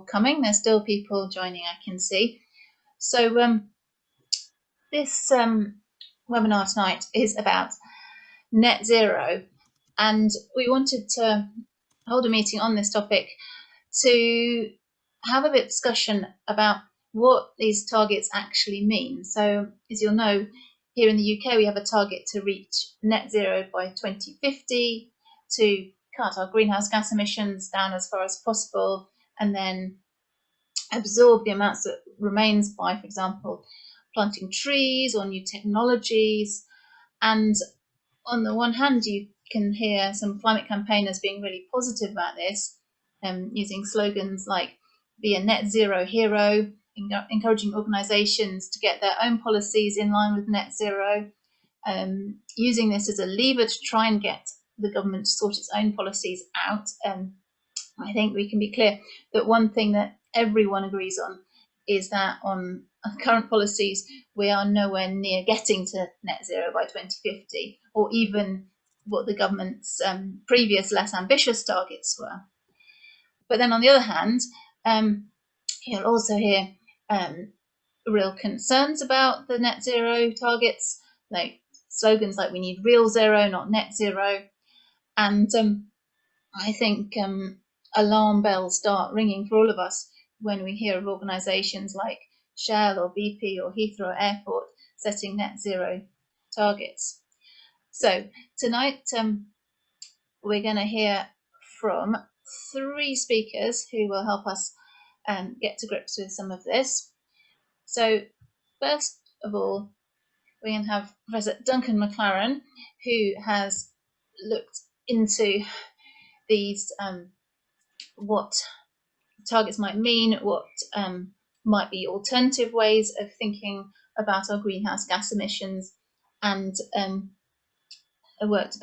coming. There's still people joining, I can see. So this webinar tonight is about net zero, and we wanted to hold a meeting on this topic to have a bit of discussion about what these targets actually mean. So as you'll know, here in the UK we have a target to reach net zero by 2050, to cut our greenhouse gas emissions down as far as possible, and then absorb the amounts that remains by, for example, planting trees or new technologies. And on the one hand, you can hear some climate campaigners being really positive about this, using slogans like "Be a net zero hero," encouraging organisations to get their own policies in line with net zero, using this as a lever to try and get the government to sort its own policies out. I think we can be clear that one thing that everyone agrees on is that on current policies, we are nowhere near getting to net zero by 2050, or even what the government's previous less ambitious targets were. But then on the other hand, you'll also hear real concerns about the net zero targets, like slogans like "we need real zero, not net zero." And I think alarm bells start ringing for all of us when we hear of organisations like Shell or BP or Heathrow Airport setting net zero targets. So tonight we're going to hear from 3 speakers who will help us get to grips with some of this. So first of all, we're going to have Professor Duncan McLaren, who has looked into these what targets might mean, what might be alternative ways of thinking about our greenhouse gas emissions, and worked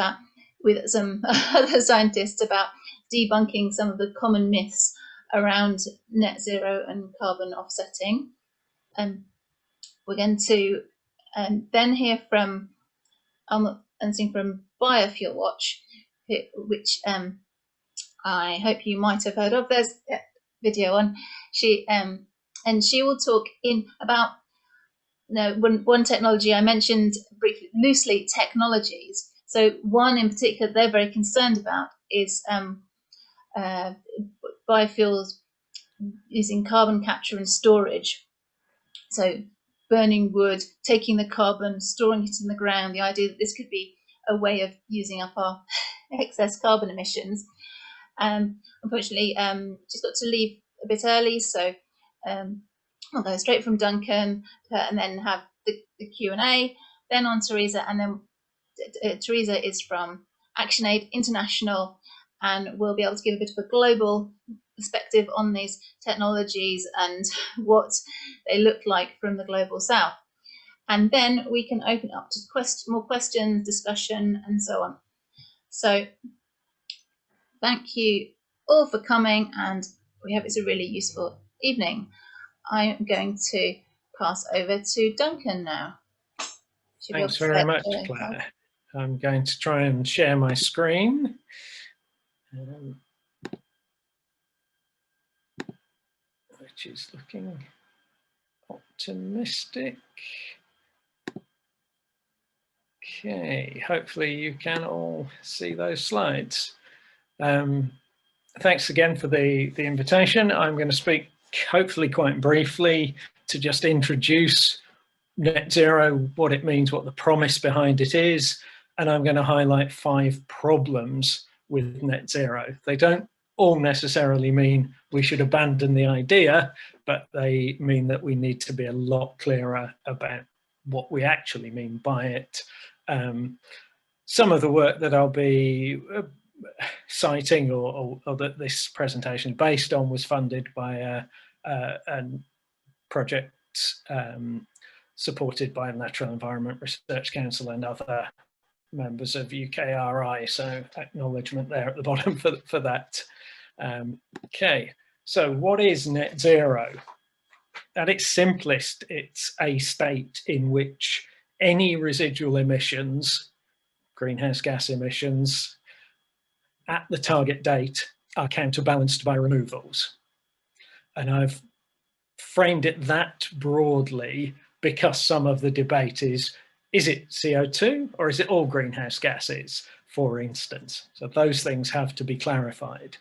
with some other scientists about debunking some of the common myths around net zero and carbon offsetting. We're going to then hear from Almuth Ernsting from Biofuelwatch, which I hope you might have heard of. There's a video on. She will talk about one technology I mentioned briefly, loosely technologies. So one in particular they're very concerned about is biofuels using carbon capture and storage. So burning wood, taking the carbon, storing it in the ground. The idea that this could be a way of using up our excess carbon emissions. Unfortunately, just got to leave a bit early, so I'll go straight from Duncan and then have the Q&A, then on Teresa, and then Teresa is from ActionAid International and will be able to give a bit of a global perspective on these technologies and what they look like from the global south. And then we can open up to more questions, discussion, and so on. So thank you all for coming, and we hope it's a really useful evening. I'm going to pass over to Duncan now. Thanks very much, Claire. I'm going to try and share my screen. Which is looking optimistic. Okay, hopefully you can all see those slides. Thanks again for the invitation. I'm going to speak hopefully quite briefly to just introduce net zero, what it means, what the promise behind it is, and I'm going to highlight 5 problems with net zero. They don't all necessarily mean we should abandon the idea, but they mean that we need to be a lot clearer about what we actually mean by it. Some of the work that I'll be citing or that this presentation based on was funded by a project supported by the Natural Environment Research Council and other members of UKRI, so acknowledgement there at the bottom for that. Okay, so what is net zero? At its simplest, it's a state in which any residual emissions, greenhouse gas emissions, at the target date are counterbalanced by removals. And I've framed it that broadly because some of the debate is it CO2 or is it all greenhouse gases, for instance? So those things have to be clarified.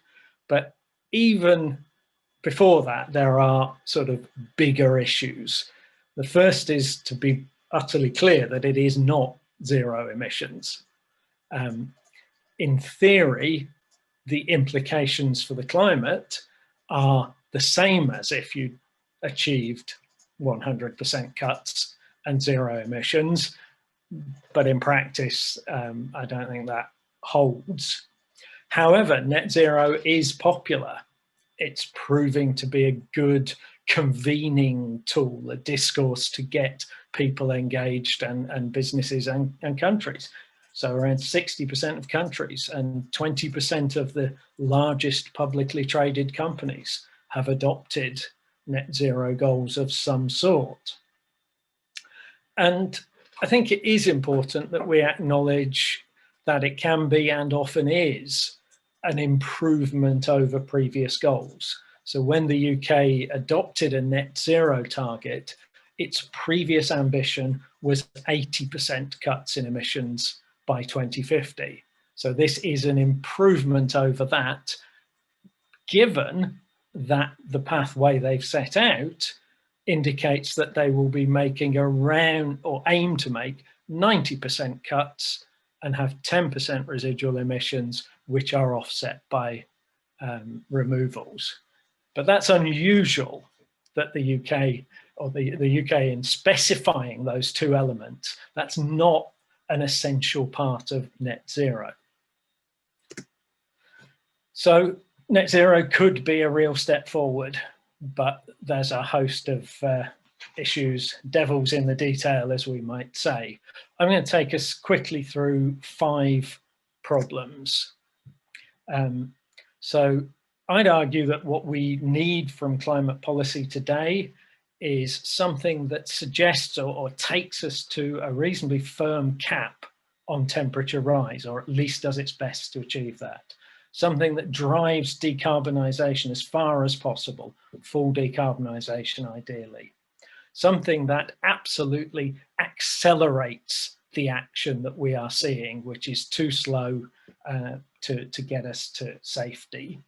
But even before that, there are sort of bigger issues. The first is to be utterly clear that it is not zero emissions. In theory, the implications for the climate are the same as if you achieved 100% cuts and zero emissions, but in practice, I don't think that holds. However, net zero is popular. It's proving to be a good convening tool, a discourse to get people engaged and businesses and countries. So around 60% of countries and 20% of the largest publicly traded companies have adopted net zero goals of some sort. And I think it is important that we acknowledge that it can be and often is an improvement over previous goals. So when the UK adopted a net zero target, its previous ambition was 80% cuts in emissions by 2050. So this is an improvement over that, given that the pathway they've set out indicates that they will be making around, or aim to make, 90% cuts and have 10% residual emissions, which are offset by removals. But that's unusual that the UK, or the UK in specifying those two elements, that's not an essential part of net zero. So net zero could be a real step forward, but there's a host of issues, devils in the detail, as we might say. I'm going to take us quickly through 5 problems. So I'd argue that what we need from climate policy today is something that suggests or takes us to a reasonably firm cap on temperature rise, or at least does its best to achieve that. Something that drives decarbonisation as far as possible, full decarbonisation ideally. Something that absolutely accelerates the action that we are seeing, which is too slow to get us to safety.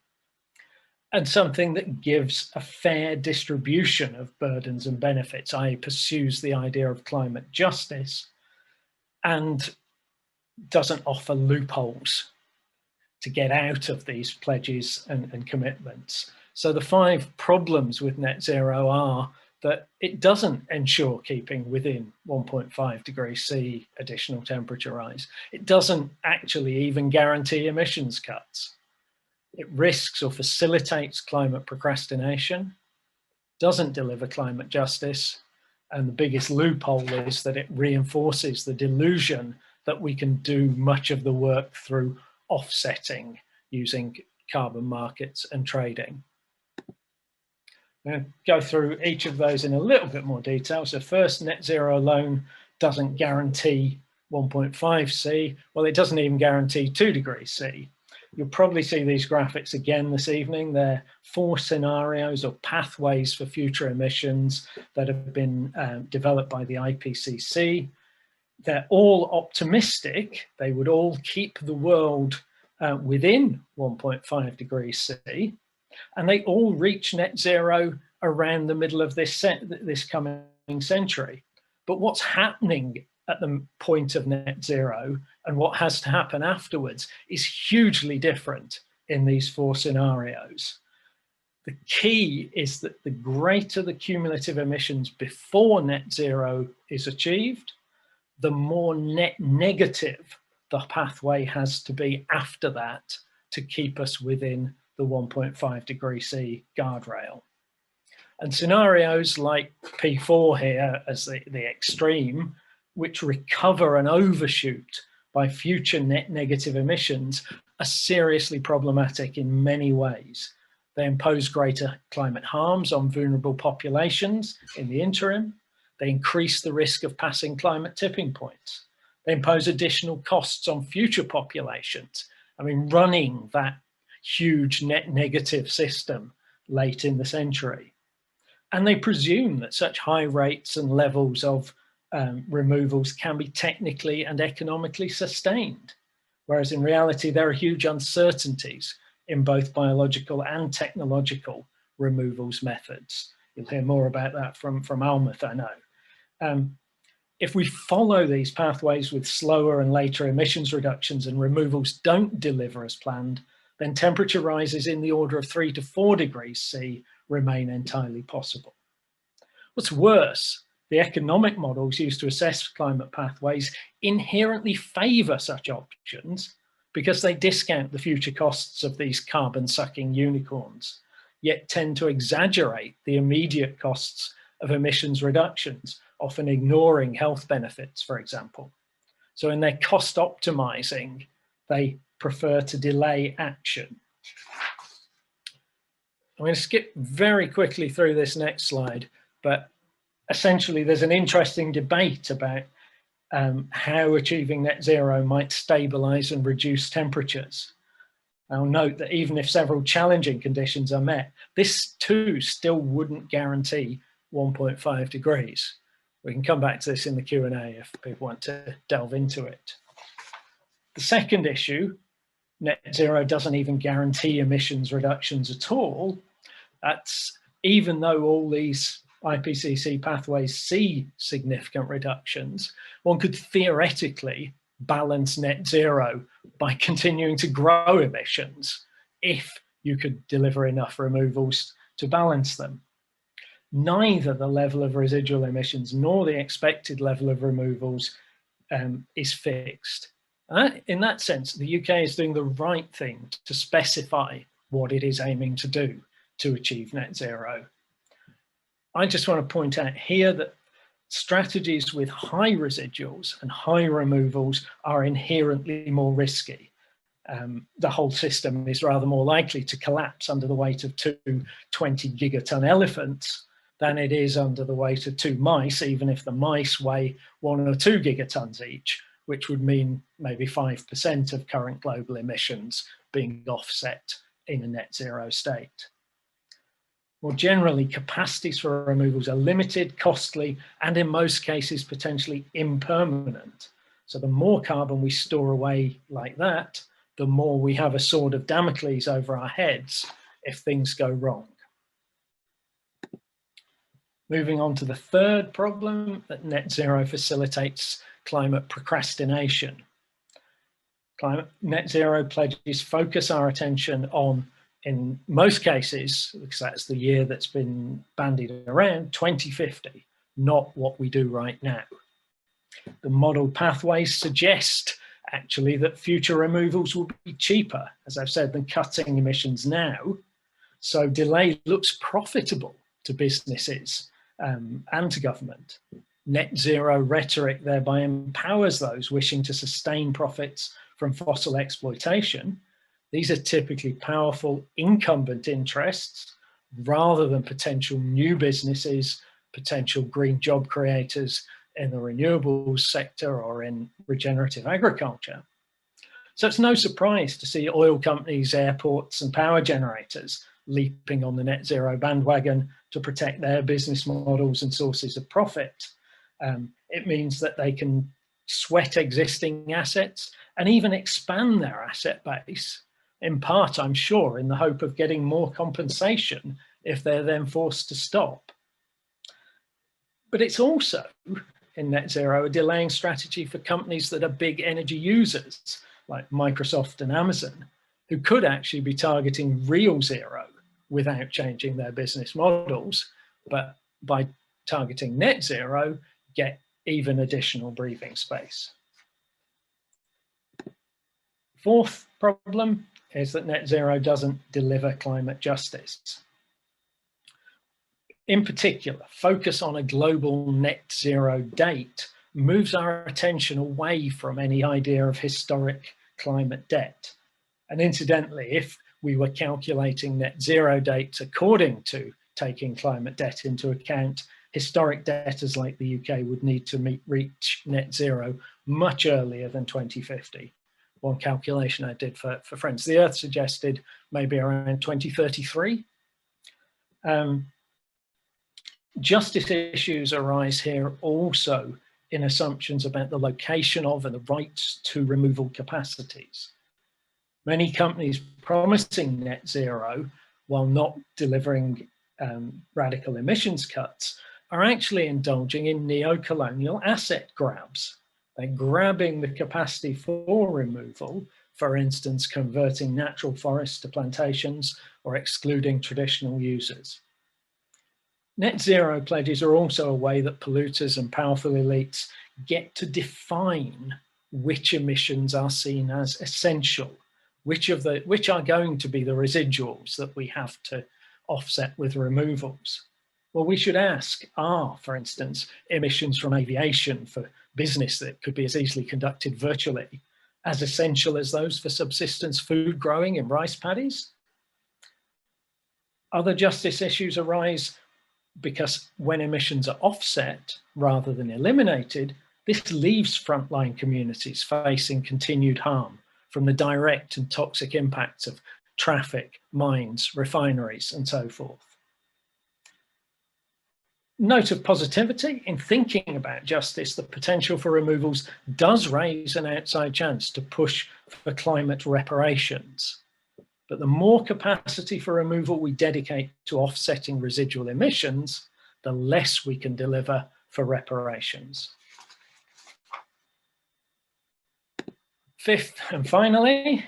And something that gives a fair distribution of burdens and benefits, i.e. pursues the idea of climate justice and doesn't offer loopholes to get out of these pledges and commitments. So the 5 problems with net zero are that it doesn't ensure keeping within 1.5 degrees C additional temperature rise. It doesn't actually even guarantee emissions cuts. It risks or facilitates climate procrastination, doesn't deliver climate justice, and the biggest loophole is that it reinforces the delusion that we can do much of the work through offsetting using carbon markets and trading. I'm going to go through each of those in a little bit more detail. So first, net zero alone doesn't guarantee 1.5 C. Well, it doesn't even guarantee 2 degrees C. You'll probably see these graphics again this evening. They're 4 scenarios or pathways for future emissions that have been developed by the IPCC. They're all optimistic. They would all keep the world within 1.5 degrees C, and they all reach net zero around the middle of this coming century. But what's happening at the point of net zero and what has to happen afterwards is hugely different in these 4 scenarios. The key is that the greater the cumulative emissions before net zero is achieved, the more net negative the pathway has to be after that to keep us within the 1.5 degree C guardrail. And scenarios like P4 here as the extreme, which recover and overshoot by future net negative emissions, are seriously problematic in many ways. They impose greater climate harms on vulnerable populations in the interim. They increase the risk of passing climate tipping points. They impose additional costs on future populations. I mean, running that huge net negative system late in the century. And they presume that such high rates and levels of removals can be technically and economically sustained, whereas in reality there are huge uncertainties in both biological and technological removals methods. You'll hear more about that from Almuth, I know. If we follow these pathways with slower and later emissions reductions and removals don't deliver as planned, then temperature rises in the order of 3 to 4 degrees C remain entirely possible. What's worse, the economic models used to assess climate pathways inherently favour such options because they discount the future costs of these carbon-sucking unicorns, yet tend to exaggerate the immediate costs of emissions reductions, often ignoring health benefits, for example. So in their cost optimizing, they prefer to delay action. I'm going to skip very quickly through this next slide, but essentially there's an interesting debate about how achieving net zero might stabilize and reduce temperatures. I'll note that even if several challenging conditions are met, this too still wouldn't guarantee 1.5 degrees. We can come back to this in the Q&A if people want to delve into it. The second issue, net zero doesn't even guarantee emissions reductions at all. That's even though all these IPCC pathways see significant reductions, one could theoretically balance net zero by continuing to grow emissions if you could deliver enough removals to balance them. Neither the level of residual emissions nor the expected level of removals is fixed. In that sense, the UK is doing the right thing to specify what it is aiming to do to achieve net zero. I just want to point out here that strategies with high residuals and high removals are inherently more risky. The whole system is rather more likely to collapse under the weight of 2 20-gigaton elephants than it is under the weight of 2 mice, even if the mice weigh 1 or 2 gigatons each, which would mean maybe 5% of current global emissions being offset in a net zero state. More generally, capacities for removals are limited, costly, and in most cases potentially impermanent. So the more carbon we store away like that, the more we have a sword of Damocles over our heads if things go wrong. Moving on to the third problem, that net zero facilitates climate procrastination. Net zero pledges focus our attention on, in most cases, because that's the year that's been bandied around, 2050, not what we do right now. The model pathways suggest actually that future removals will be cheaper, as I've said, than cutting emissions now. So delay looks profitable to businesses and to government. Net zero rhetoric thereby empowers those wishing to sustain profits from fossil exploitation. These are typically powerful incumbent interests rather than potential new businesses, potential green job creators in the renewables sector or in regenerative agriculture. So it's no surprise to see oil companies, airports, and power generators leaping on the net zero bandwagon to protect their business models and sources of profit. It means that they can sweat existing assets and even expand their asset base, in part, I'm sure, in the hope of getting more compensation if they're then forced to stop. But it's also, in net zero, a delaying strategy for companies that are big energy users, like Microsoft and Amazon, who could actually be targeting real zero without changing their business models, but by targeting net zero, get even additional breathing space. Fourth problem is that net zero doesn't deliver climate justice. In particular, focus on a global net zero date moves our attention away from any idea of historic climate debt. And incidentally, if we were calculating net zero dates according to taking climate debt into account, historic debtors like the UK would need to reach net zero much earlier than 2050. One calculation I did for Friends of the Earth suggested maybe around 2033. Justice issues arise here also in assumptions about the location of and the rights to removal capacities. Many companies promising net zero while not delivering radical emissions cuts are actually indulging in neo-colonial asset grabs. They're grabbing the capacity for removal, for instance, converting natural forests to plantations or excluding traditional users. Net zero pledges are also a way that polluters and powerful elites get to define which emissions are seen as essential, which are going to be the residuals that we have to offset with removals. Well, we should ask, are, for instance, emissions from aviation for business that could be as easily conducted virtually as essential as those for subsistence food growing in rice paddies? Other justice issues arise because when emissions are offset rather than eliminated, this leaves frontline communities facing continued harm from the direct and toxic impacts of traffic, mines, refineries, and so forth. Note of positivity in thinking about justice, the potential for removals does raise an outside chance to push for climate reparations. But the more capacity for removal we dedicate to offsetting residual emissions, the less we can deliver for reparations. Fifth and finally,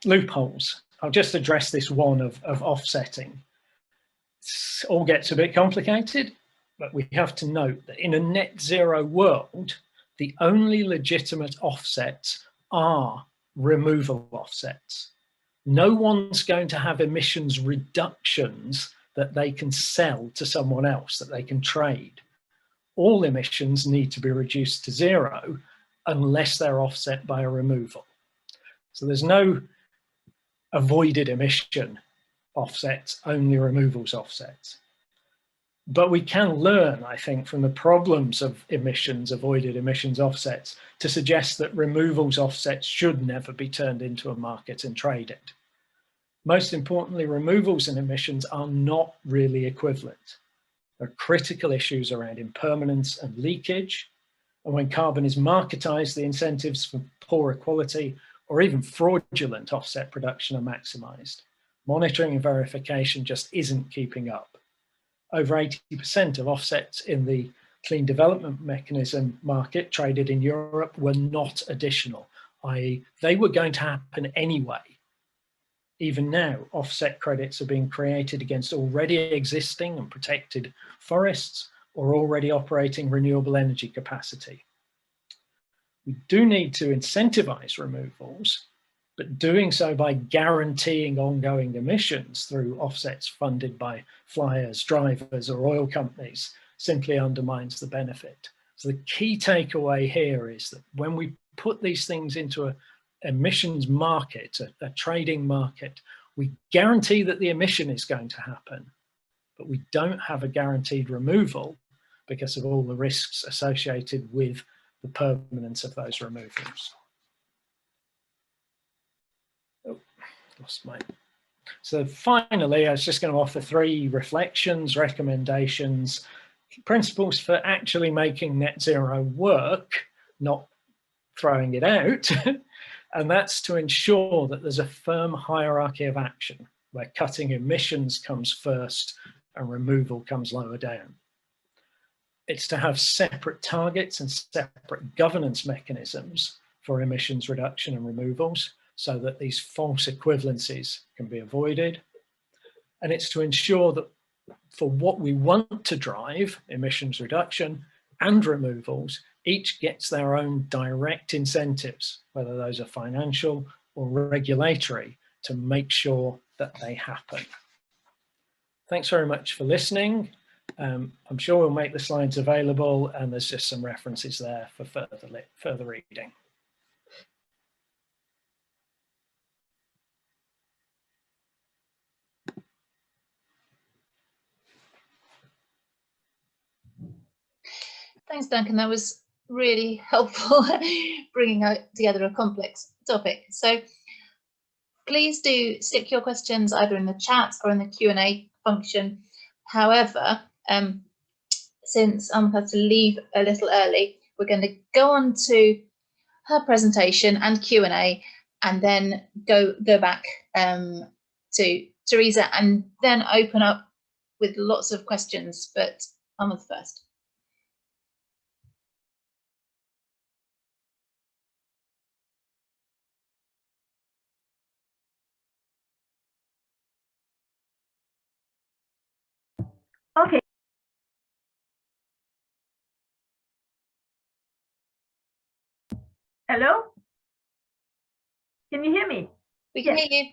loopholes. I'll just address this one of offsetting. It all gets a bit complicated, but we have to note that in a net zero world, the only legitimate offsets are removal offsets. No one's going to have emissions reductions that they can sell to someone else, that they can trade. All emissions need to be reduced to zero unless they're offset by a removal. So there's no avoided emission offsets, only removals offsets. But we can learn, I think, from the problems of emissions, avoided emissions offsets, to suggest that removals offsets should never be turned into a market and traded. Most importantly, removals and emissions are not really equivalent. There are critical issues around impermanence and leakage. And when carbon is marketized, the incentives for poorer quality or even fraudulent offset production are maximized. Monitoring and verification just isn't keeping up. Over 80% of offsets in the clean development mechanism market traded in Europe were not additional, i.e. they were going to happen anyway. Even now, offset credits are being created against already existing and protected forests or already operating renewable energy capacity. We do need to incentivize removals, but doing so by guaranteeing ongoing emissions through offsets funded by flyers, drivers, or oil companies simply undermines the benefit. So the key takeaway here is that when we put these things into an emissions market, a trading market, we guarantee that the emission is going to happen, but we don't have a guaranteed removal because of all the risks associated with the permanence of those removals. So finally, I was just going to offer 3 reflections, recommendations, principles for actually making net zero work, not throwing it out. And that's to ensure that there's a firm hierarchy of action where cutting emissions comes first and removal comes lower down. It's to have separate targets and separate governance mechanisms for emissions reduction and removals, so that these false equivalencies can be avoided. And it's to ensure that for what we want to drive, emissions reduction and removals, each gets their own direct incentives, whether those are financial or regulatory, to make sure that they happen. Thanks very much for listening. I'm sure we'll make the slides available, and there's just some references there for further reading. Thanks, Duncan. That was really helpful bringing together a complex topic. So please do stick your questions either in the chat or in the Q&A function. However, since Almuth has to leave a little early, we're going to go on to her presentation and Q&A, and then go back to Teresa, and then open up with lots of questions. But Almuth first. Okay. Hello? Can you hear me? We can hear you.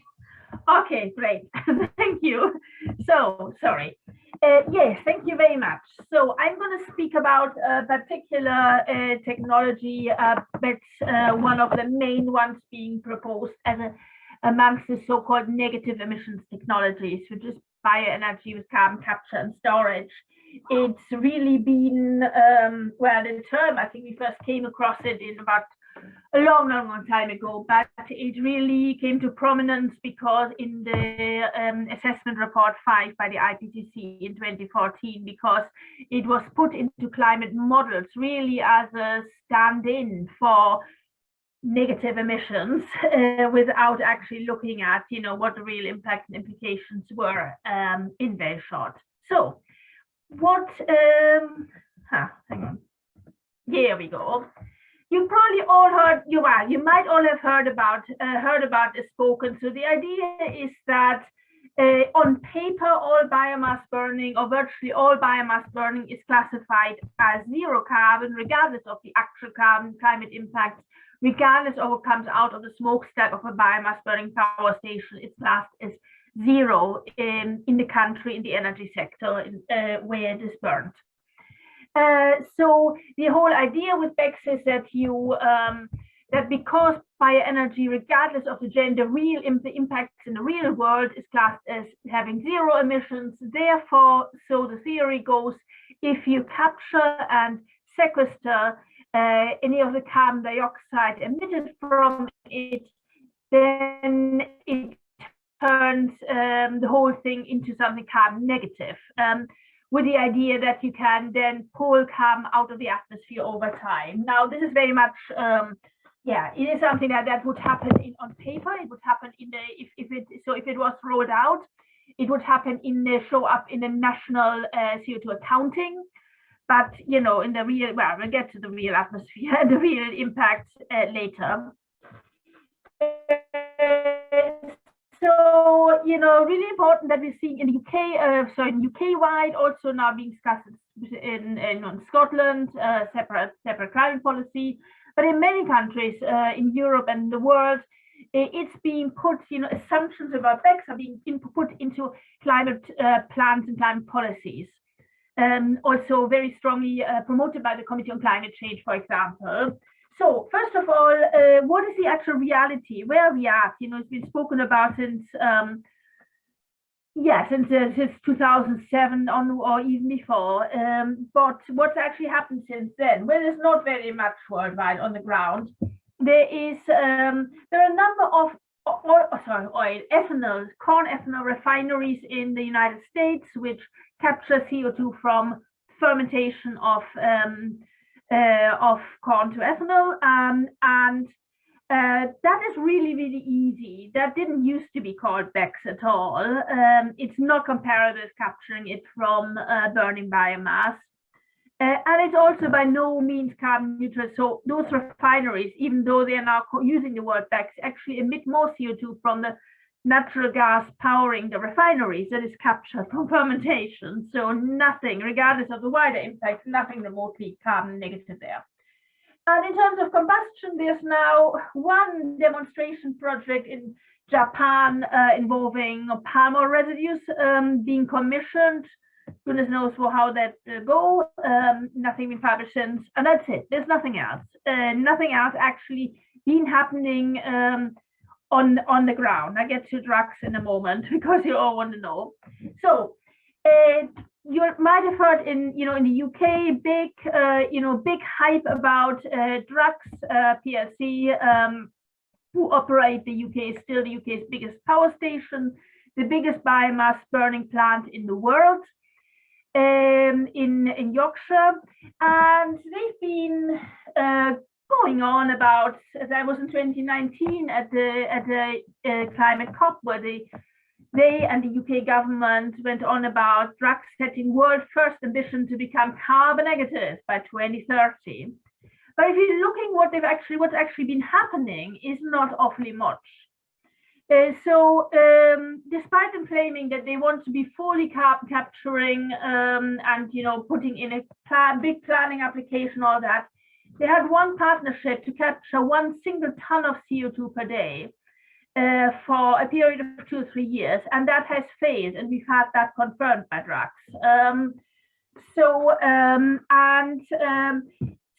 Okay, great. Thank you. So, sorry. Yes, thank you very much. So I'm going to speak about a particular technology that's one of the main ones being proposed as amongst the so-called negative emissions technologies, which is bioenergy with carbon capture and storage. It's really been, well, the term, I think we first came across it in about a long time ago, but it really came to prominence because in the assessment report 5 by the IPCC in 2014, because it was put into climate models really as a stand-in for negative emissions without actually looking at, you know, what the real impact and implications were in very short. So what, hang on, here we go. You probably all heard, you might all have heard about this spoken. So the idea is that on paper, all biomass burning, or virtually all biomass burning, is classified as zero carbon, regardless of the actual carbon climate impact, regardless of what comes out of the smokestack of a biomass burning power station. It's classed as zero in the country, in the energy sector, where it is burned. So the whole idea with BECCS is that you that because bioenergy, regardless of the gender, the impacts in the real world, is classed as having zero emissions. Therefore, so the theory goes, if you capture and sequester any of the carbon dioxide emitted from it, then it turns the whole thing into something carbon negative. With the idea that you can then pull carbon out of the atmosphere over time. Now, this is very much, it is something that would happen on paper. It would happen in the if it was rolled out, it would happen show up in the national CO2 accounting. But you know, in the real, well, we'll get to the real atmosphere and the real impact later. So, you know, really important that we're seeing in the UK, in UK-wide, also now being discussed in Scotland, separate climate policy, but in many countries in Europe and the world, it's being put, you know, assumptions about BECCS are being put into climate plans and climate policies. Also very strongly promoted by the Committee on Climate Change, for example. So first of all, what is the actual reality? Where are we at? You know, it's been spoken about since 2007 on, or even before. But what's actually happened since then? Well, there's not very much worldwide on the ground. There are a number of corn ethanol refineries in the United States which capture CO2 from fermentation of corn to ethanol, and that is really, really easy. That didn't used to be called BECCS at all. It's not comparable with capturing it from burning biomass. And it's also by no means carbon neutral. So those refineries, even though they are now using the word BECCS, actually emit more CO2 from the natural gas powering the refineries that is captured from fermentation. So nothing, regardless of the wider impact, nothing remotely carbon negative there. And in terms of combustion, there's now one demonstration project in Japan involving palm oil residues being commissioned. Goodness knows how that go. Nothing been published since, and that's it. There's nothing else. Nothing else actually been happening on the ground. I get to Drax in a moment because you all want to know. So you might have heard in the UK big hype about Drax PLC who operate the UK, is still the UK's biggest power station, the biggest biomass burning plant in the world, in Yorkshire. And they've been going on about, as I was in 2019 at the climate COP, where they and the UK government went on about Drax setting world first ambition to become carbon negative by 2030. But if you're looking what's actually been happening is not awfully much. So despite them claiming that they want to be fully carbon capturing and putting in a big planning application, all that, they had one partnership to capture 1 single ton of CO2 per day for a period of 2 or 3 years, and that has failed, and we've had that confirmed by Drax.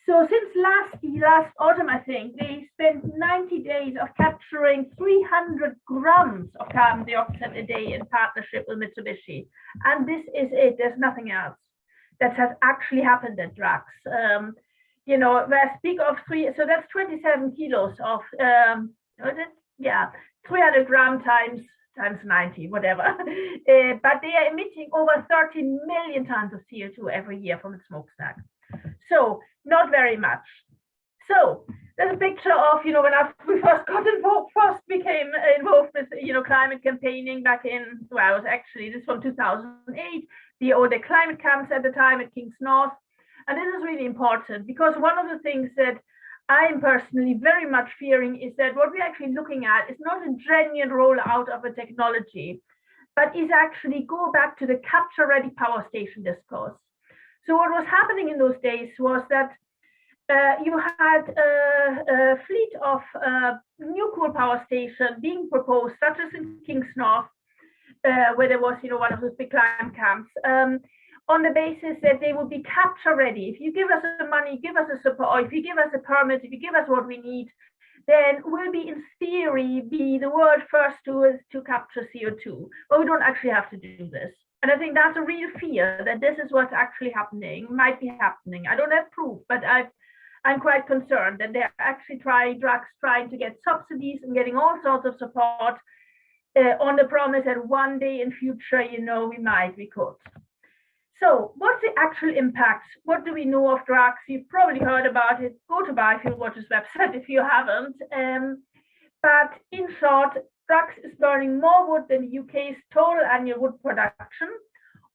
So since last autumn, I think, they spent 90 days of capturing 300 grams of carbon dioxide a day in partnership with Mitsubishi. And this is it, there's nothing else that has actually happened at Drax. Where I speak of so that's 27 kilos of, 300 gram times 90, whatever. But they are emitting over 13 million tons of CO2 every year from the smokestack. So not very much. So there's a picture of, when we first got involved, became involved with, climate campaigning back in, this is from 2008, the climate camps at the time at King's North. And this is really important because one of the things that I am personally very much fearing is that what we're actually looking at is not a genuine rollout of a technology, but is actually go back to the capture-ready power station discourse. So what was happening in those days was that you had a fleet of new coal power stations being proposed, such as in King's North, where there was, one of those big climate camps, on the basis that they would be capture ready. If you give us the money, give us the support, or if you give us a permit, if you give us what we need, then we'll be, in theory, be the world first to capture CO2. But we don't actually have to do this. And I think that's a real fear that this is what's actually happening, might be happening. I don't have proof, but I'm quite concerned that they're actually Drax trying to get subsidies and getting all sorts of support on the promise that one day in future, we could. So what's the actual impact? What do we know of Drax? You've probably heard about it. Go to Biofuelwatch's website if you haven't. But in short, Drax is burning more wood than the UK's total annual wood production.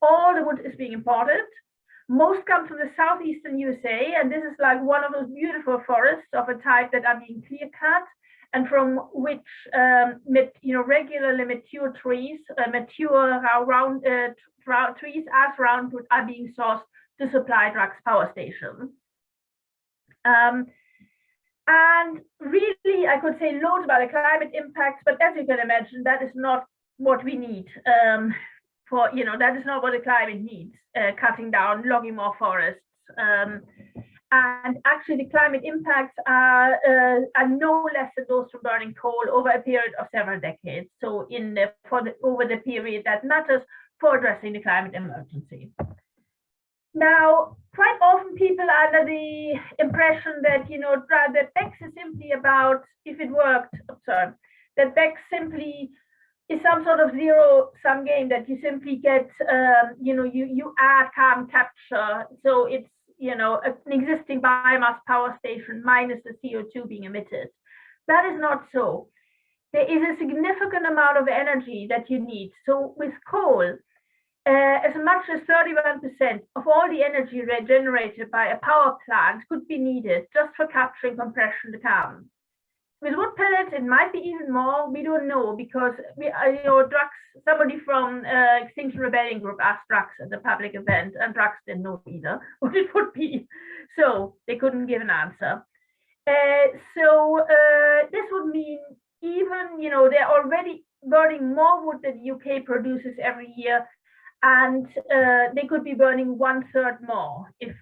All the wood is being imported. Most comes from the southeastern USA, and this is like one of those beautiful forests of a type that are being clear-cut, and from which regularly mature trees, trees as roundwood are being sourced to supply Drax power station. And really, I could say loads about the climate impacts, but as you can imagine, that is not what we need that is not what the climate needs, cutting down, logging more forests. And actually, the climate impacts are no less than those from burning coal over a period of several decades. So over the period that matters for addressing the climate emergency. Now, quite often people are under the impression that, that BECCS is simply about, if it worked, that BECCS simply is some sort of zero-sum game, that you simply get, you add carbon capture. So it's, an existing biomass power station minus the CO2 being emitted. That is not so. There is a significant amount of energy that you need. So with coal, as much as 31% of all the energy generated by a power plant could be needed just for capturing compression the carbon. With wood pellets, it might be even more. We don't know because Drax. Somebody from Extinction Rebellion group asked Drax at the public event, and Drax didn't know either what it would be, so they couldn't give an answer. This would mean even they're already burning more wood than the UK produces every year, and they could be burning 1/3 more if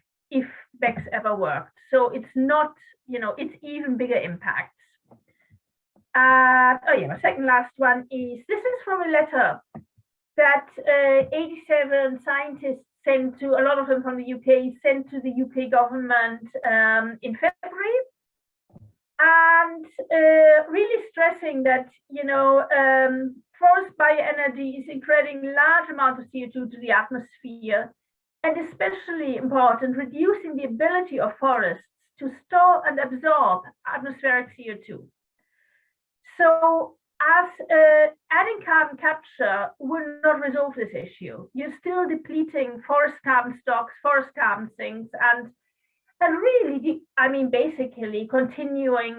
BECCS ever worked. So it's not it's even bigger impacts. My second last one is, this is from a letter that 87 scientists sent to, a lot of them from the UK, sent to the UK government in February. and really stressing that, forest bioenergy is increasing large amounts of CO2 to the atmosphere, and especially important, reducing the ability of forests to store and absorb atmospheric CO2. So as adding carbon capture will not resolve this issue. You're still depleting forest carbon stocks, forest carbon sinks, and really, I mean, basically continuing,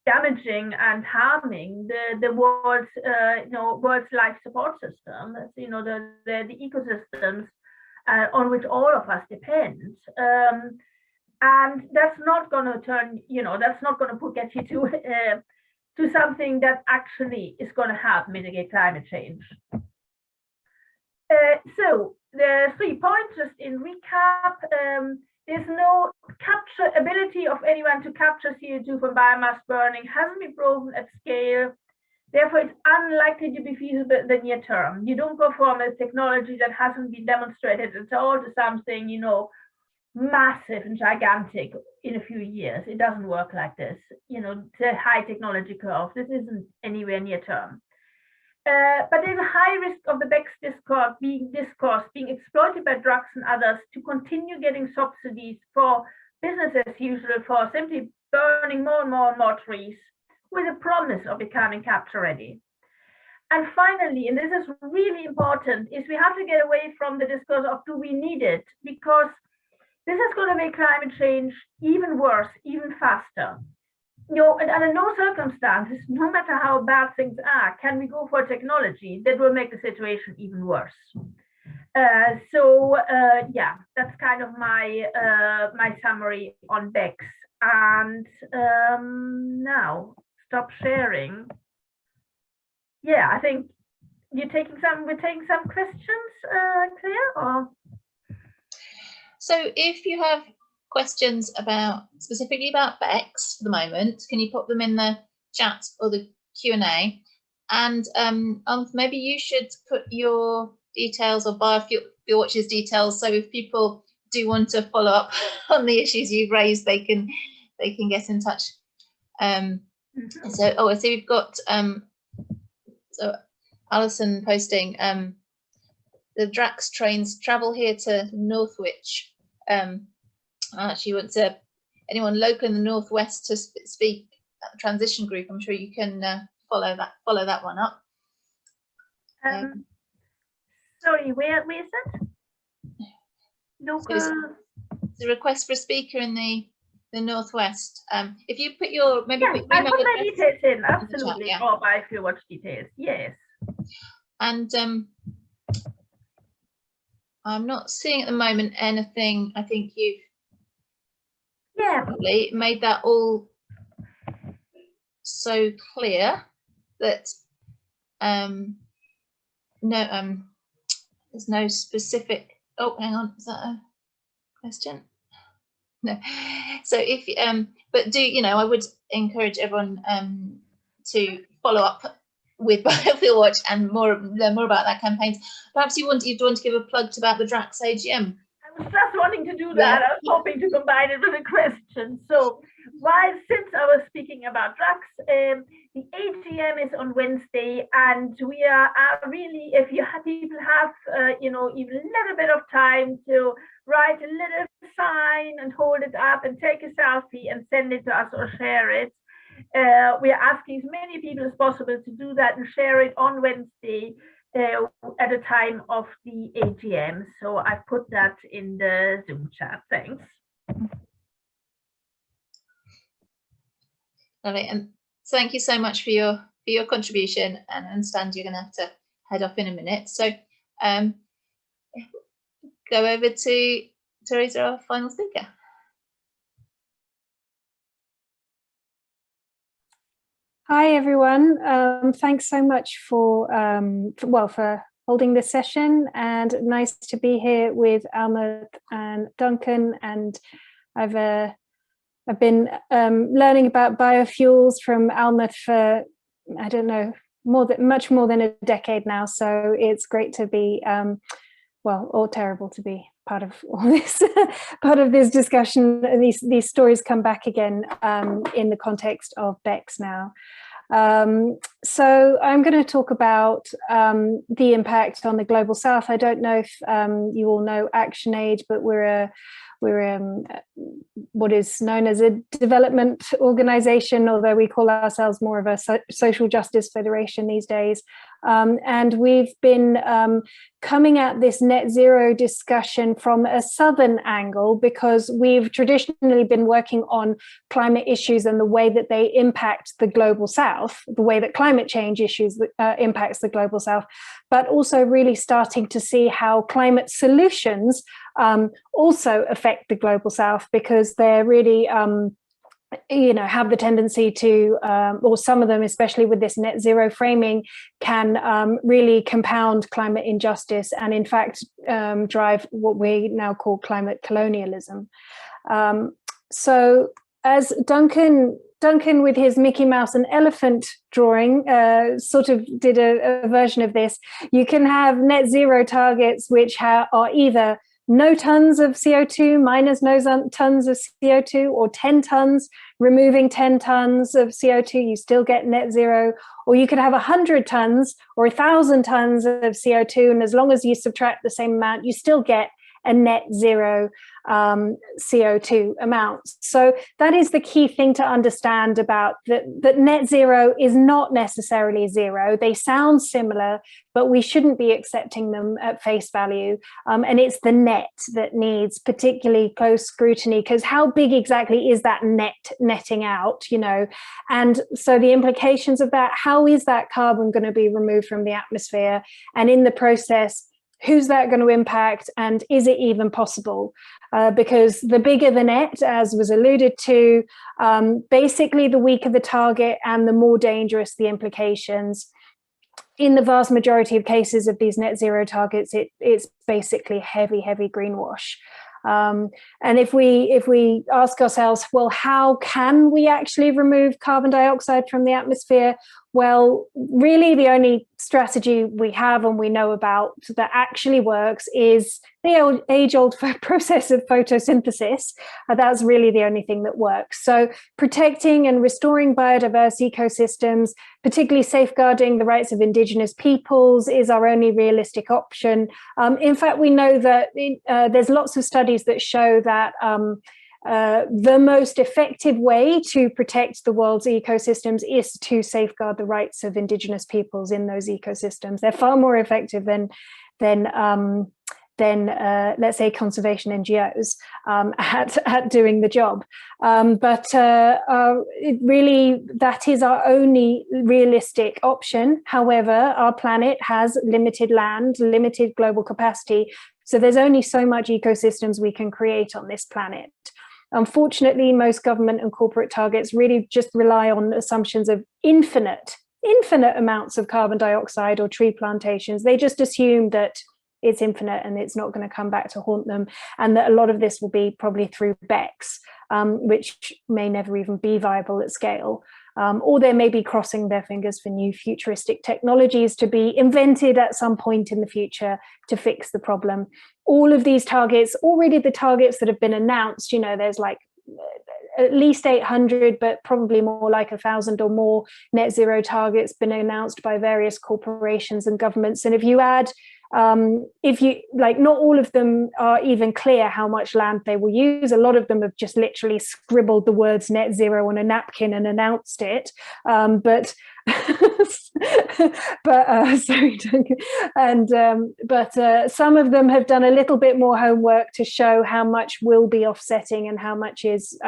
damaging and harming the world's, world's life support system. The ecosystems on which all of us depend. And that's not going to turn, that's not going to get you to something that actually is going to help mitigate climate change. So the 3 points, just in recap, there's no ability of anyone to capture CO2 from biomass burning, hasn't been proven at scale. Therefore, it's unlikely to be feasible in the near term. You don't go from a technology that hasn't been demonstrated at all to something, massive and gigantic in a few years. It doesn't work like this. It's a high technology curve. This isn't anywhere near term. But there's a high risk of the BECCS discourse being exploited by Drax and others to continue getting subsidies for business as usual, for simply burning more and more and more trees with a promise of becoming capture ready. And finally, and this is really important, is we have to get away from the discourse of do we need it, because this is going to make climate change even worse, even faster. And under no circumstances, no matter how bad things are, can we go for technology that will make the situation even worse. Yeah, that's kind of my my summary on BECCS. And now stop sharing. Yeah, I think we're taking some questions, Claire, or? So if you have questions specifically about BECCS for the moment, can you pop them in the chat or the Q&A? And maybe you should put your details or Biofuelwatch's details, so if people do want to follow up on the issues you've raised, they can get in touch. So I see we've got so Alison posting the Drax trains travel here to Northwich. She wants anyone local in the Northwest to speak at the transition group. I'm sure you can follow that one up. Sorry, where is it? Local. So it's a request for a speaker in the Northwest. If you put your I put my details in, absolutely, chat, yeah. Or Biofuelwatch details, yes. And I'm not seeing at the moment anything. I think you've probably made that all so clear that there's no specific. Oh, hang on, is that a question? No. So if but do I would encourage everyone to follow up with Biofuelwatch and learn more about that campaign. Perhaps you'd want to give a plug about the Drax AGM. I was just wanting to do that. I was hoping to combine it with a question. So since I was speaking about Drax, the AGM is on Wednesday, and we are really, if people have even a little bit of time to write a little sign and hold it up and take a selfie and send it to us or share it. We are asking as many people as possible to do that and share it on Wednesday at the time of the AGM. So I put that in the Zoom chat. Thanks. Lovely, and thank you so much for your contribution. And I understand you're going to have to head off in a minute. So go over to Teresa, our final speaker. Hi everyone. Thanks so much for holding this session, and nice to be here with Almuth and Duncan. And I've been learning about biofuels from Almuth for, I don't know, much more than a decade now. So it's great to be well, or terrible to be part of all this, part of this discussion. These stories come back again in the context of BECCS now. So I'm going to talk about the impact on the global south. I don't know if you all know ActionAid, but we're what is known as a development organization, although we call ourselves more of a social justice federation these days. And we've been coming at this net zero discussion from a southern angle, because we've traditionally been working on climate issues and the way that they impact the global south, the way that climate change issues impacts the global south, but also really starting to see how climate solutions also affect the global south, because they're really have the tendency to, or some of them, especially with this net zero framing, can really compound climate injustice and in fact drive what we now call climate colonialism. So as Duncan with his Mickey Mouse and elephant drawing sort of did a version of this, you can have net zero targets which are either no tons of CO2 minus no tons of CO2, or 10 tons, removing 10 tons of CO2, you still get net zero. Or you could have 100 tons or 1,000 tons of CO2, and as long as you subtract the same amount, you still get a net zero CO2 amount. So that is the key thing to understand about that net zero is not necessarily zero. They sound similar, but we shouldn't be accepting them at face value. And it's the net that needs particularly close scrutiny, because how big exactly is that netting out, And so the implications of that, how is that carbon going to be removed from the atmosphere? And in the process, who's that going to impact, and is it even possible? Because the bigger the net, as was alluded to, basically the weaker the target and the more dangerous the implications. In the vast majority of cases of these net zero targets, it's basically heavy greenwash. And if we ask ourselves, well, how can we actually remove carbon dioxide from the atmosphere? Well, really the only strategy we have and we know about that actually works is the age-old process of photosynthesis. That's really the only thing that works. So protecting and restoring biodiverse ecosystems, particularly safeguarding the rights of indigenous peoples, is our only realistic option. In fact, we know that there's lots of studies that show that the most effective way to protect the world's ecosystems is to safeguard the rights of indigenous peoples in those ecosystems. They're far more effective than let's say conservation NGOs at doing the job. But really, that is our only realistic option. However, our planet has limited land, limited global capacity. So there's only so much ecosystems we can create on this planet. Unfortunately, most government and corporate targets really just rely on assumptions of infinite amounts of carbon dioxide or tree plantations. They just assume that it's infinite and it's not going to come back to haunt them, and that a lot of this will be probably through BECCS, which may never even be viable at scale. Or they may be crossing their fingers for new futuristic technologies to be invented at some point in the future to fix the problem. All of these targets, already the targets that have been announced, there's like at least 800, but probably more like 1,000 or more net zero targets been announced by various corporations and governments. And if you add, not all of them are even clear how much land they will use. A lot of them have just literally scribbled the words net zero on a napkin and announced it. But sorry, Duncan. And some of them have done a little bit more homework to show how much will be offsetting and how much is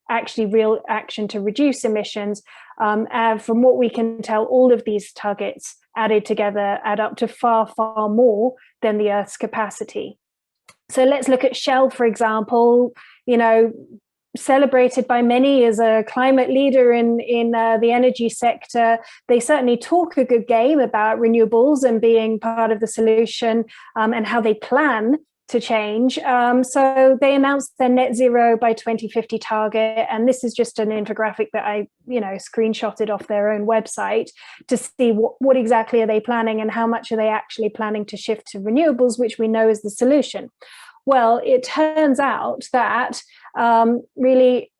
actually real action to reduce emissions. And from what we can tell, all of these targets added together add up to far more than the Earth's capacity. So let's look at Shell, for example, celebrated by many as a climate leader in the energy sector. They certainly talk a good game about renewables and being part of the solution, and how they plan to change. So they announced their net zero by 2050 target, and this is just an infographic that I, screenshotted off their own website to see what exactly are they planning and how much are they actually planning to shift to renewables, which we know is the solution. Well, it turns out that really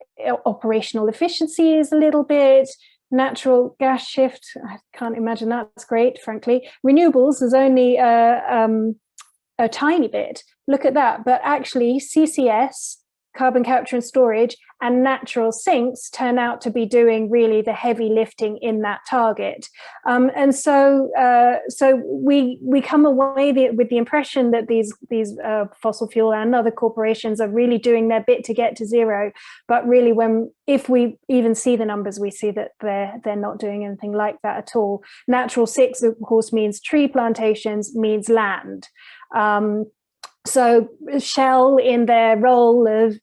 operational efficiency is a little bit, natural gas shift, I can't imagine that's great, frankly. Renewables is only a tiny bit. Look at that. But actually, CCS, carbon capture and storage, and natural sinks turn out to be doing really the heavy lifting in that target. And so we come away with the impression that these fossil fuel and other corporations are really doing their bit to get to zero. But really, if we even see the numbers, we see that they're not doing anything like that at all. Natural sinks, of course, means tree plantations, means land. So Shell, in their role of,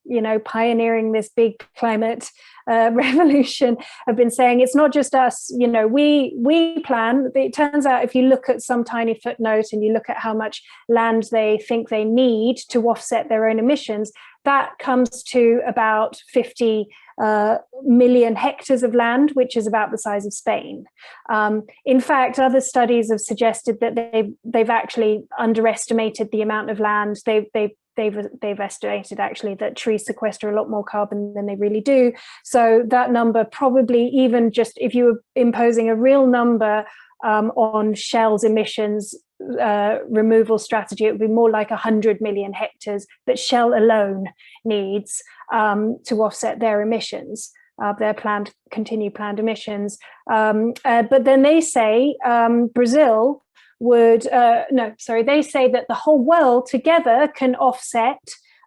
pioneering this big climate revolution, have been saying it's not just us, we plan. It turns out if you look at some tiny footnote and you look at how much land they think they need to offset their own emissions, that comes to about 50 million hectares of land, which is about the size of Spain. In fact, other studies have suggested that they've actually underestimated the amount of land. They've estimated actually that trees sequester a lot more carbon than they really do. So that number probably, even just if you were imposing a real number on Shell's emissions removal strategy, it would be more like 100 million hectares that Shell alone needs to offset their emissions, their continued planned emissions. But then they say Brazil would, they say that the whole world together can offset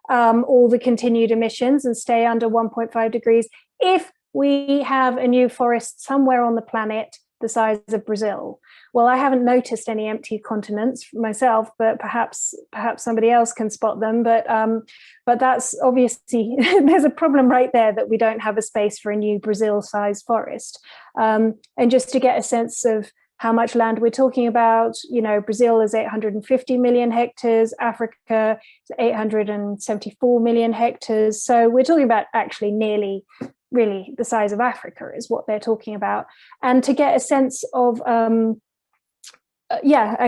all the continued emissions and stay under 1.5 degrees if we have a new forest somewhere on the planet the size of Brazil. Well, I haven't noticed any empty continents myself, but perhaps somebody else can spot them. But that's obviously there's a problem right there that we don't have a space for a new Brazil-sized forest. And just to get a sense of how much land we're talking about, Brazil is 850 million hectares, Africa is 874 million hectares. So we're talking about actually nearly really the size of Africa is what they're talking about. And to get a sense of, and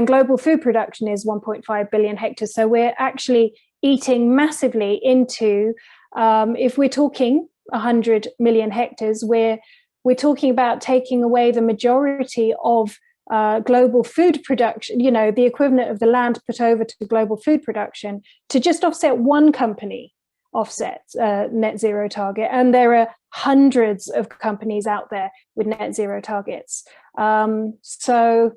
global food production is 1.5 billion hectares. So we're actually eating massively into, if we're talking 100 million hectares, we're talking about taking away the majority of global food production, the equivalent of the land put over to global food production to just offset one company net zero target. And there are hundreds of companies out there with net zero targets. So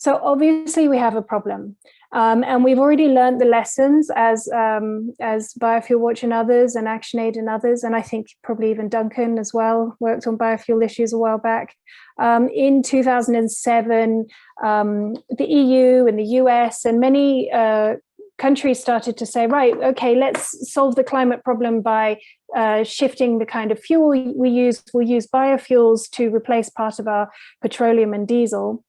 obviously we have a problem. And we've already learned the lessons as Biofuelwatch and others, and ActionAid and others, and I think probably even Duncan as well worked on biofuel issues a while back. In 2007, the EU and the US and many countries started to say, right, okay, let's solve the climate problem by shifting the kind of fuel we use. We'll use biofuels to replace part of our petroleum and diesel.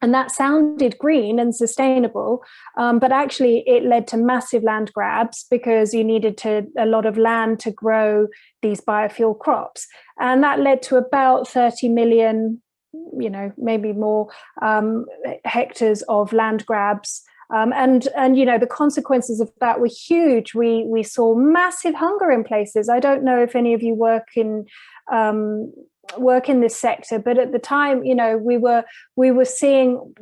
And that sounded green and sustainable, but actually it led to massive land grabs because you needed a lot of land to grow these biofuel crops. And that led to about 30 million, maybe more hectares of land grabs. And the consequences of that were huge. We saw massive hunger in places. I don't know if any of you work in this sector, but at the time, we were seeing,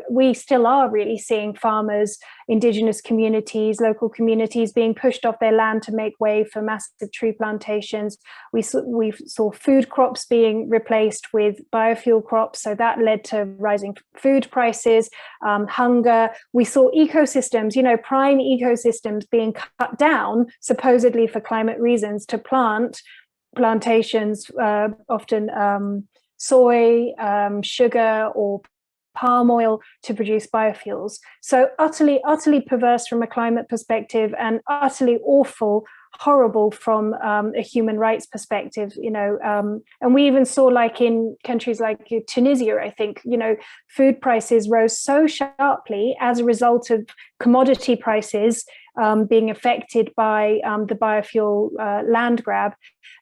we still are really seeing farmers, indigenous communities, local communities being pushed off their land to make way for massive tree plantations. We saw food crops being replaced with biofuel crops, so that led to rising food prices, hunger. We saw ecosystems, prime ecosystems being cut down, supposedly for climate reasons, to plantations, often soy, sugar, or palm oil to produce biofuels. So utterly perverse from a climate perspective, and utterly awful, horrible from a human rights perspective. And we even saw, like in countries like Tunisia, I think, food prices rose so sharply as a result of commodity prices being affected by the biofuel land grab,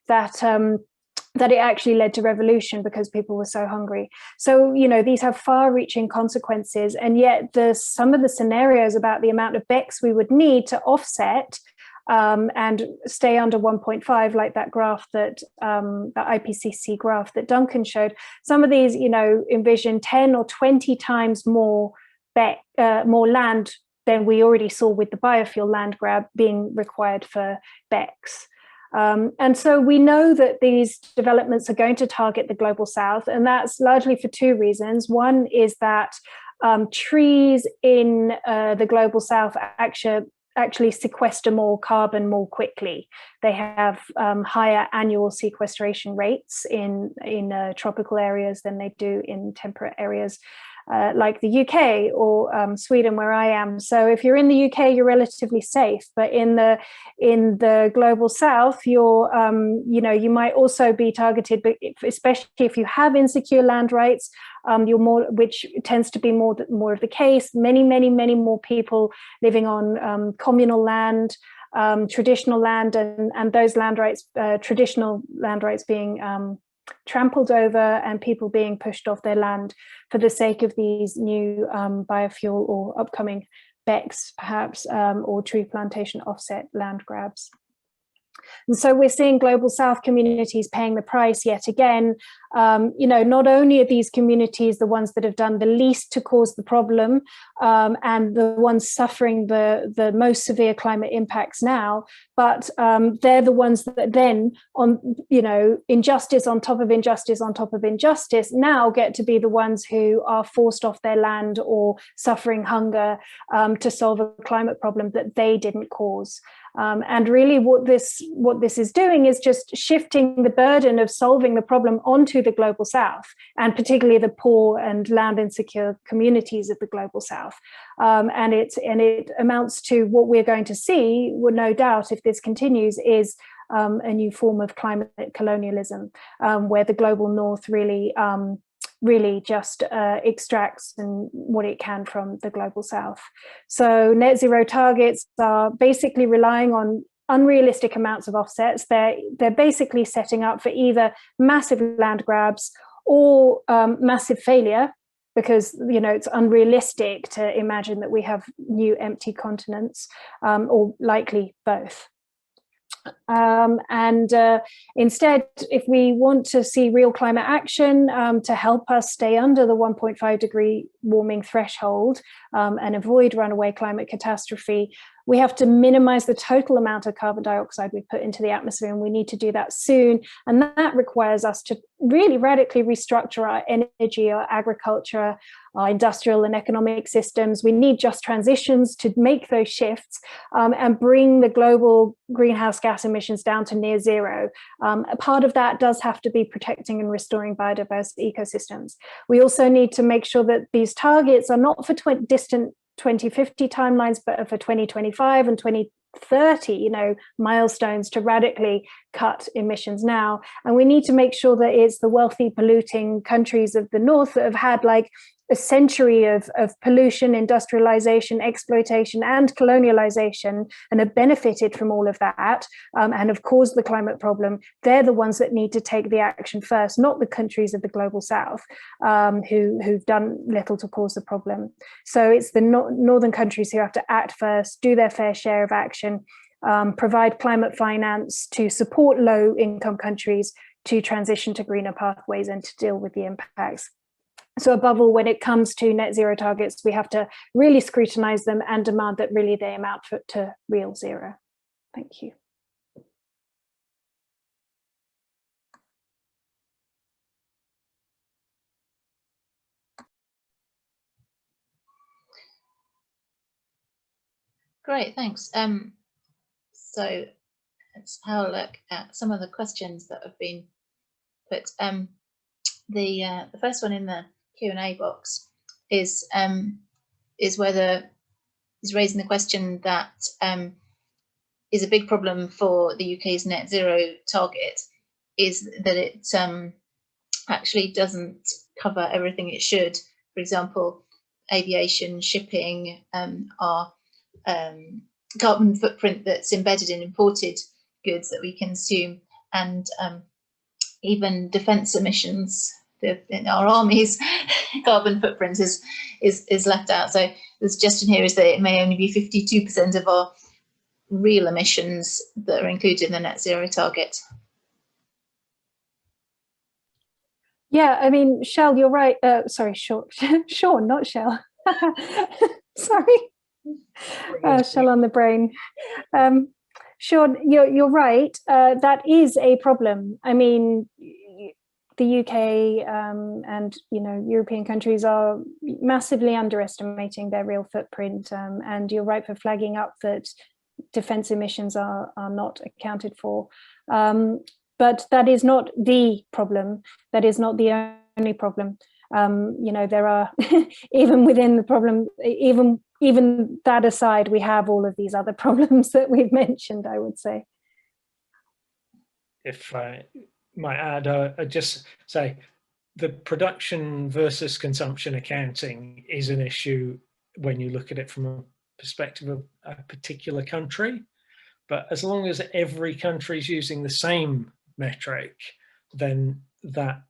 that it actually led to revolution because people were so hungry. So, you know, these have far-reaching consequences, and yet there's some of the scenarios about the amount of BECCS we would need to offset and stay under 1.5, like that graph that the IPCC graph that Duncan showed. Some of these, you know, envision 10 or 20 times more more land than we already saw with the biofuel land grab being required for BECCS. And so we know that these developments are going to target the global south, and that's largely for two reasons. One is that trees in the global south actually sequester more carbon more quickly. They have higher annual sequestration rates in tropical areas than they do in temperate areas. Like the UK or Sweden, where I am. So if you're in the UK, you're relatively safe. But in the global south, you're you know, you might also be targeted, but especially if you have insecure land rights, you're more, which tends to be more of the case. Many more people living on communal land, traditional land, and those land rights, traditional land rights being trampled over and people being pushed off their land for the sake of these new biofuel or upcoming BECCS, perhaps, or tree plantation offset land grabs. And so we're seeing global south communities paying the price yet again. You know, not only are these communities the ones that have done the least to cause the problem and the ones suffering the most severe climate impacts now, but they're the ones that then, on, you know, injustice on top of injustice on top of injustice, now get to be the ones who are forced off their land or suffering hunger to solve a climate problem that they didn't cause. And really what this is doing is just shifting the burden of solving the problem onto the global south, and particularly the poor and land insecure communities of the global south. And it amounts to what we're going to see, well, no doubt, if this continues, is a new form of climate colonialism, where the global north really just extracts what it can from the global south. So net zero targets are basically relying on unrealistic amounts of offsets. They're basically setting up for either massive land grabs or massive failure, because, you know, it's unrealistic to imagine that we have new empty continents, or likely both. Instead, if we want to see real climate action to help us stay under the 1.5 degree warming threshold and avoid runaway climate catastrophe, we have to minimize the total amount of carbon dioxide we put into the atmosphere, and we need to do that soon. And that requires us to really radically restructure our energy, our agriculture, our industrial and economic systems. We need just transitions to make those shifts and bring the global greenhouse gas emissions down to near zero. A part of that does have to be protecting and restoring biodiverse ecosystems. We also need to make sure that these targets are not for distant 2050 timelines, but for 2025 and 2030, you know, milestones to radically cut emissions now. And we need to make sure that it's the wealthy polluting countries of the north that have had like a century of pollution, industrialization, exploitation, and colonialization, and have benefited from all of that, and have caused the climate problem. They're the ones that need to take the action first, not the countries of the global south, who've done little to cause the problem. So it's the northern countries who have to act first, do their fair share of action, provide climate finance to support low-income countries to transition to greener pathways and to deal with the impacts. So above all, when it comes to net zero targets, we have to really scrutinize them and demand that really they amount to real zero. Thank you. Great, thanks. So let's have a look at some of the questions that have been put. The first one in the Q&A box is raising the question that is a big problem for the UK's net zero target is that it actually doesn't cover everything it should. For example, aviation, shipping are carbon footprint that's embedded in imported goods that we consume, and even defence emissions. In our army's carbon footprint is left out. So the suggestion here is that it may only be 52% of our real emissions that are included in the net zero target. Yeah, I mean, Shell, you're right. Sorry, Sean, not Shell. Sorry, Shell on the brain. Sean, you're right. That is a problem. I mean, the UK and European countries are massively underestimating their real footprint, and you're right for flagging up that defence emissions are not accounted for. But that is not the problem. That is not the only problem. There are even within the problem, even that aside, we have all of these other problems that we've mentioned, I would say. If I might add, I'd just say the production versus consumption accounting is an issue when you look at it from a perspective of a particular country. But as long as every country is using the same metric, then that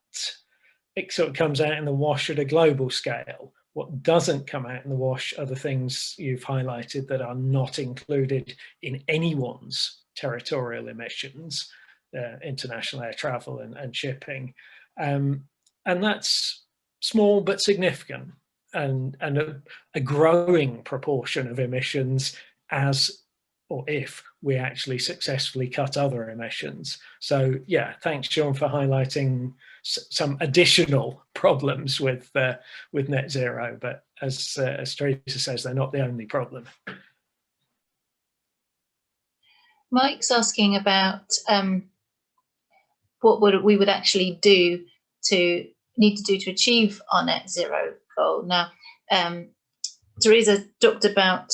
it sort of comes out in the wash at a global scale. What doesn't come out in the wash are the things you've highlighted that are not included in anyone's territorial emissions, international air travel and shipping. And that's small but significant, and a growing proportion of emissions as or if we actually successfully cut other emissions. So yeah, thanks, Sean, for highlighting some additional problems with net zero. But as Teresa says, they're not the only problem. Mike's asking about what we would actually need to do to achieve our net zero goal. Now, Teresa talked about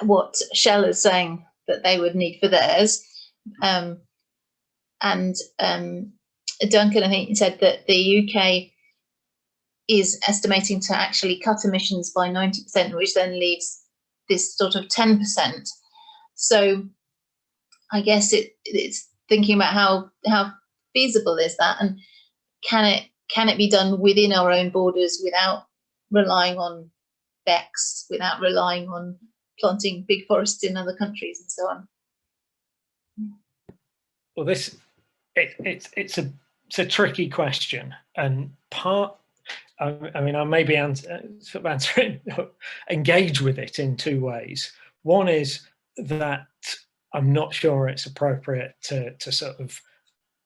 what Shell is saying that they would need for theirs, and Duncan, I think, said that the UK is estimating to actually cut emissions by 90%, which then leaves this sort of 10%. So I guess it's thinking about how feasible is that, and can it be done within our own borders without relying on BECCS, without relying on planting big forests in other countries and so on? Well, it's a tricky question, and I mean, I may be answering engage with it in two ways. One is that I'm not sure it's appropriate to sort of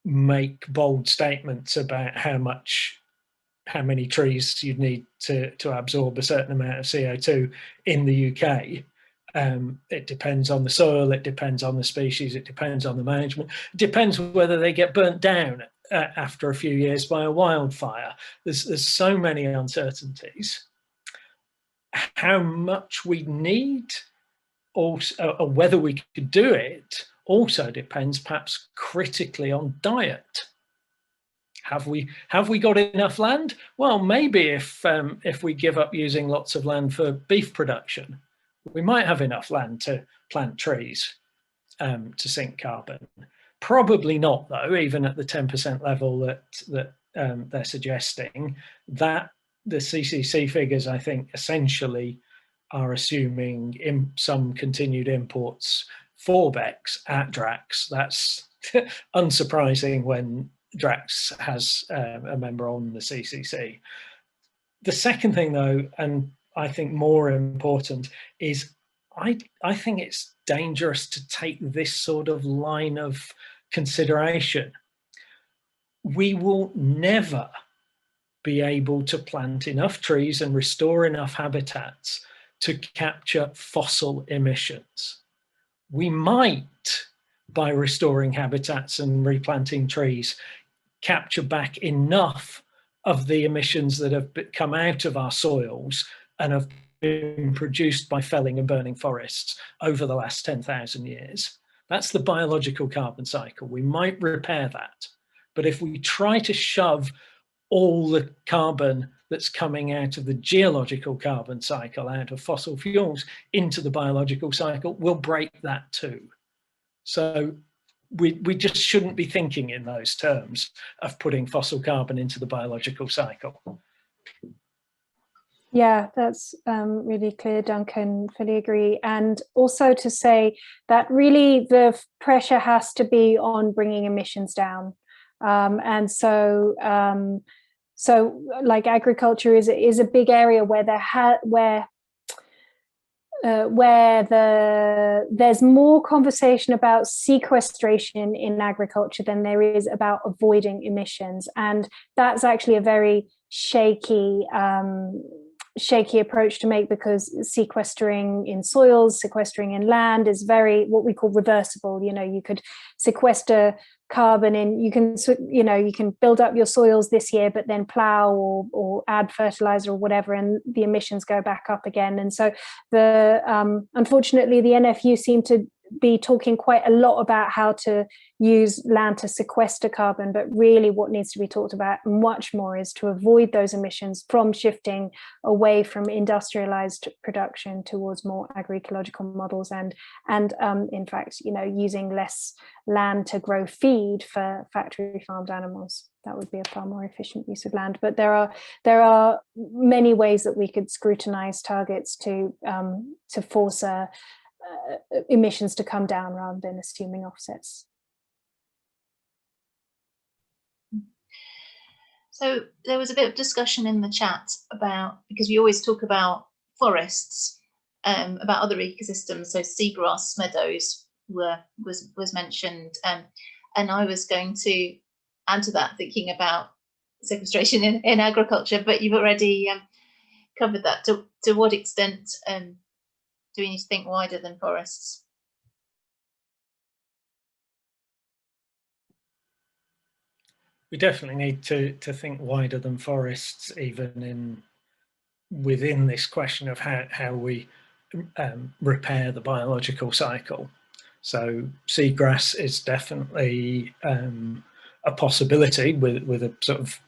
make bold statements about how many trees you'd need to absorb a certain amount of CO2 in the UK. It depends on the soil, it depends on the species, it depends on the management, it depends whether they get burnt down after a few years by a wildfire. There's so many uncertainties. How much we need, also, or whether we could do it, also depends perhaps critically on diet. Have we got enough land? Well, maybe if we give up using lots of land for beef production, we might have enough land to plant trees to sink carbon. Probably not, though, even at the 10% level that they're suggesting. That the CCC figures, I think, essentially are assuming some continued imports for BECCS at Drax. That's unsurprising when Drax has a member on the CCC. The second thing, though, and I think more important, is I think it's dangerous to take this sort of line of consideration. We will never be able to plant enough trees and restore enough habitats to capture fossil emissions. We might, by restoring habitats and replanting trees, capture back enough of the emissions that have come out of our soils and have been produced by felling and burning forests over the last 10,000 years. That's the biological carbon cycle. We might repair that. But if we try to shove all the carbon that's coming out of the geological carbon cycle, out of fossil fuels, into the biological cycle will break that too. So we just shouldn't be thinking in those terms of putting fossil carbon into the biological cycle. Yeah, that's really clear, Duncan, fully agree. And also to say that really the pressure has to be on bringing emissions down. And so like agriculture is a big area where there's more conversation about sequestration in agriculture than there is about avoiding emissions. And that's actually a very shaky approach to make, because sequestering in soils, sequestering in land is very what we call reversible. You know, you could sequester carbon in, you can build up your soils this year, but then plow or add fertilizer or whatever, and the emissions go back up again. And so unfortunately the NFU seem to be talking quite a lot about how to use land to sequester carbon, but really what needs to be talked about much more is to avoid those emissions from shifting away from industrialized production towards more agroecological models, and in fact, you know, using less land to grow feed for factory farmed animals. That would be a far more efficient use of land. But there are many ways that we could scrutinize targets to force emissions to come down rather than assuming offsets. So there was a bit of discussion in the chat about, because we always talk about forests, about other ecosystems. So seagrass meadows was mentioned, and I was going to add to that, thinking about sequestration in agriculture, but you've already covered that. To what extent do we need to think wider than forests? We definitely need to think wider than forests, even within this question of how we repair the biological cycle. So seagrass is definitely a possibility with a sort of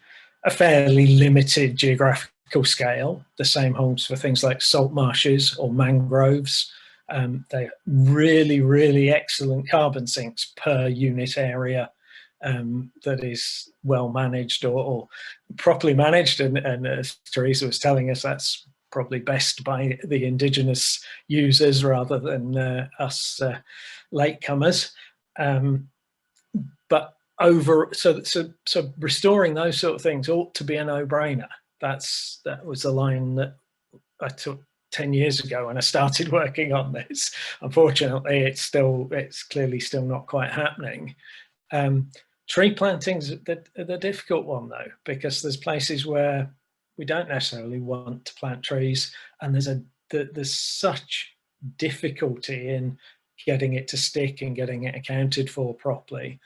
a fairly limited geographical scale. The same holds for things like salt marshes or mangroves. They're really, really excellent carbon sinks per unit area that is well managed or properly managed. And as Teresa was telling us, that's probably best by the indigenous users rather than us latecomers. But so restoring those sort of things ought to be a no-brainer. That was the line that I took 10 years ago when I started working on this. Unfortunately, it's clearly still not quite happening. Tree planting's the difficult one though, because there's places where we don't necessarily want to plant trees, and there's such difficulty in getting it to stick and getting it accounted for properly.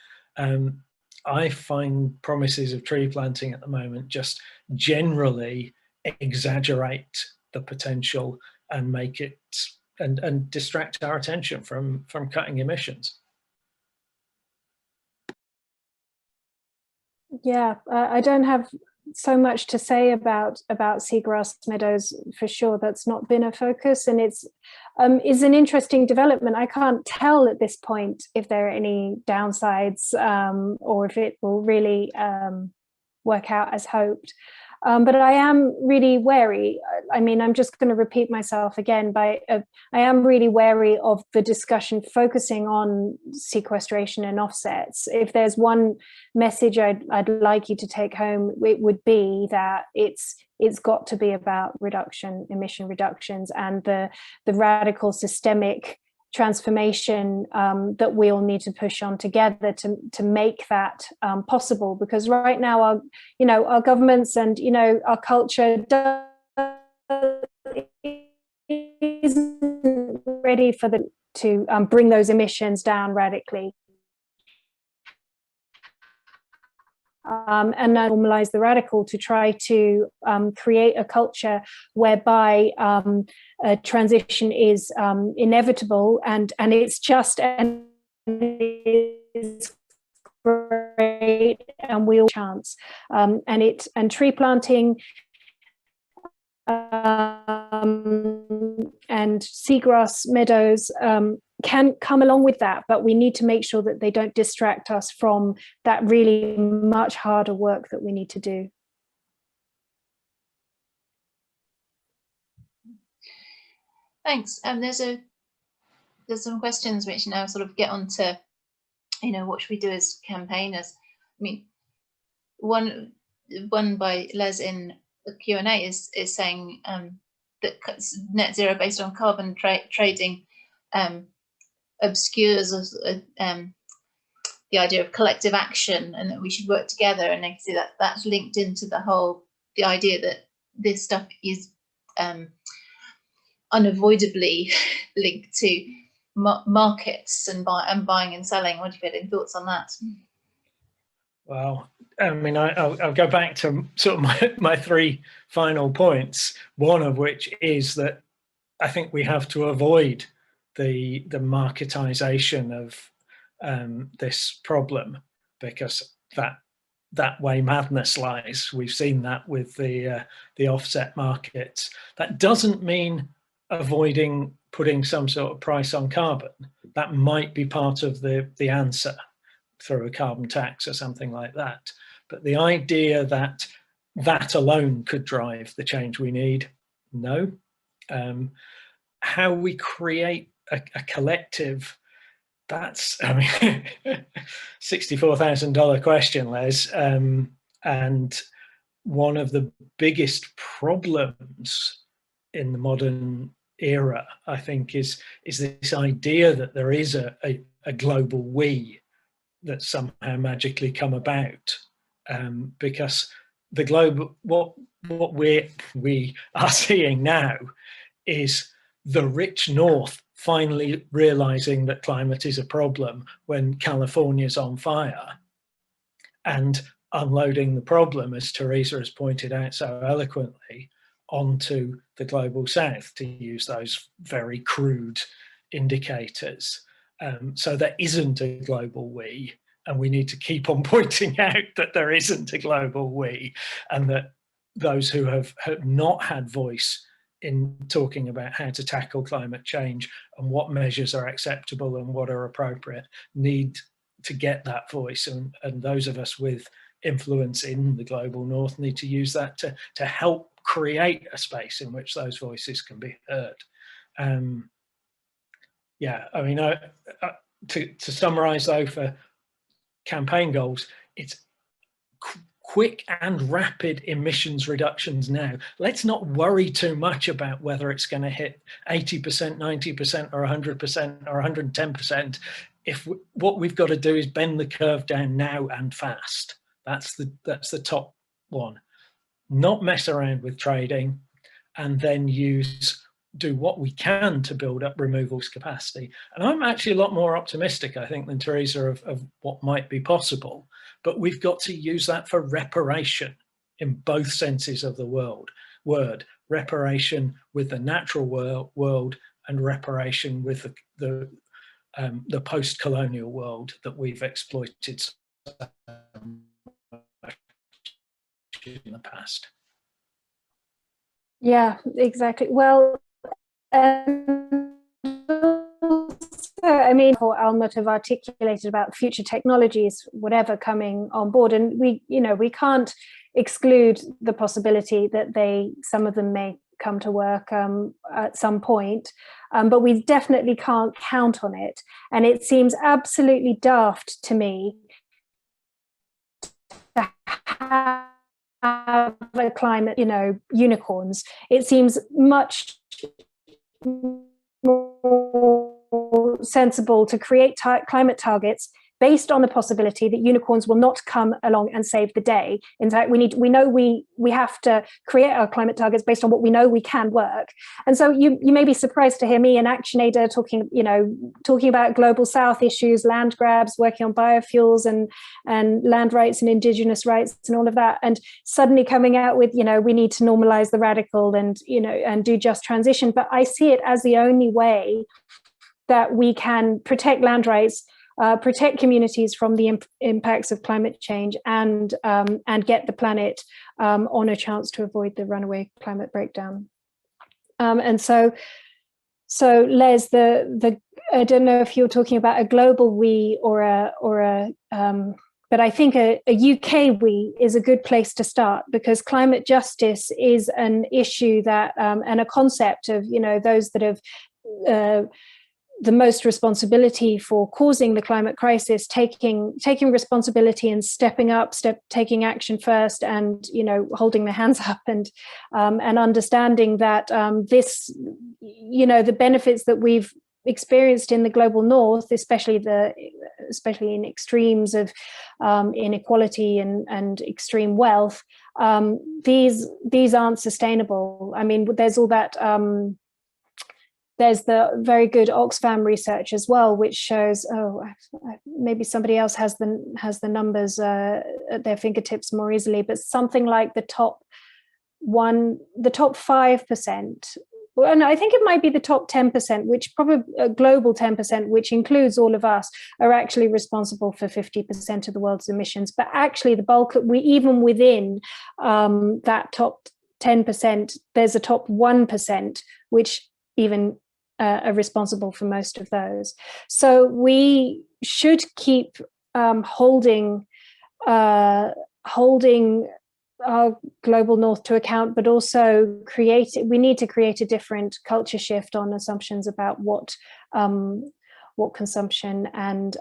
I find promises of tree planting at the moment just generally exaggerate the potential and make it and distract our attention from cutting emissions. Yeah, I don't have so much to say about seagrass meadows for sure. That's not been a focus, and it's is an interesting development. I can't tell at this point if there are any downsides or if it will really work out as hoped. But I am really wary. I mean, I'm just going to repeat myself again. I am really wary of the discussion focusing on sequestration and offsets. If there's one message I'd like you to take home, it would be that it's got to be about emission reductions, and the radical systemic transformation that we all need to push on together to make that possible. Because right now our governments and our culture isn't ready to bring those emissions down radically. And normalize the radical to try to create a culture whereby a transition is inevitable and it's just and it's great and we'll chance. And tree planting and seagrass meadows can come along with that, but we need to make sure that they don't distract us from that really much harder work that we need to do. Thanks. There's some questions which now sort of get on to, you know, what should we do as campaigners? I mean, one by Les in the Q&A is saying that net zero based on carbon trading obscures the idea of collective action, and that we should work together. And I can see that that's linked into the idea that this stuff is unavoidably linked to markets and buying and selling. What do you get in thoughts on that? Well, I mean, I'll go back to sort of my three final points, one of which is that I think we have to avoid the marketization of this problem, because that way madness lies. We've seen that with the offset markets. That doesn't mean avoiding putting some sort of price on carbon. That might be part of the answer through a carbon tax or something like that. But the idea that alone could drive the change we need, no. How we create a collective, that's, I mean, $64,000 question, Les. And one of the biggest problems in the modern era, I think, is this idea that there is a global we that somehow magically come about, because the globe, what we are seeing now is the rich North finally realizing that climate is a problem when California's on fire, and unloading the problem, as Teresa has pointed out so eloquently, onto the global South, to use those very crude indicators. So there isn't a global we, and we need to keep on pointing out that there isn't a global we, and that those who have not had voice in talking about how to tackle climate change and what measures are acceptable and what are appropriate need to get that voice, and those of us with influence in the global North need to use that to help create a space in which those voices can be heard. Yeah, I mean, to summarize though, for campaign goals, it's quick and rapid emissions reductions now. Let's not worry too much about whether it's going to hit 80%, 90%, or 100% or 110%. If what we've got to do is bend the curve down now and fast. That's the top one. Not mess around with trading, and then do what we can to build up removals capacity. And I'm actually a lot more optimistic, I think, than Teresa of what might be possible. But we've got to use that for reparation in both senses of the word. Reparation with the natural world and reparation with the post-colonial world that we've exploited so much in the past. Yeah, exactly. Well, I mean, Almuth have articulated about future technologies, whatever coming on board, and we can't exclude the possibility that some of them may come to work at some point, but we definitely can't count on it. And it seems absolutely daft to me to have a climate, unicorns. It seems much more sensible to create climate targets based on the possibility that unicorns will not come along and save the day. In fact, we have to create our climate targets based on what we know we can work. And so you may be surprised to hear me, an actionator, talking about global South issues, land grabs, working on biofuels and land rights and indigenous rights and all of that, and suddenly coming out with, we need to normalize the radical and do just transition. But I see it as the only way that we can protect land rights protect communities from the impacts of climate change, and get the planet on a chance to avoid the runaway climate breakdown. And so Les, I don't know if you're talking about a global we or a but I think a UK we is a good place to start, because climate justice is an issue that and a concept of, you know, those that have the most responsibility for causing the climate crisis, taking responsibility and stepping up, taking action first, and, you know, holding their hands up, and understanding that this, you know, the benefits that we've experienced in the global north, especially in extremes of inequality and extreme wealth, these aren't sustainable. I mean, there's all that. There's the very good Oxfam research as well, which shows, maybe somebody else has the numbers at their fingertips more easily, but something like the top 5%, and I think it might be the top 10%, which probably a global 10%, which includes all of us, are actually responsible for 50% of the world's emissions. But actually the bulk, even within that top 10%, there's a top 1%, which even are responsible for most of those. So we should keep holding our global north to account, but also we need to create a different culture shift on assumptions about what consumption and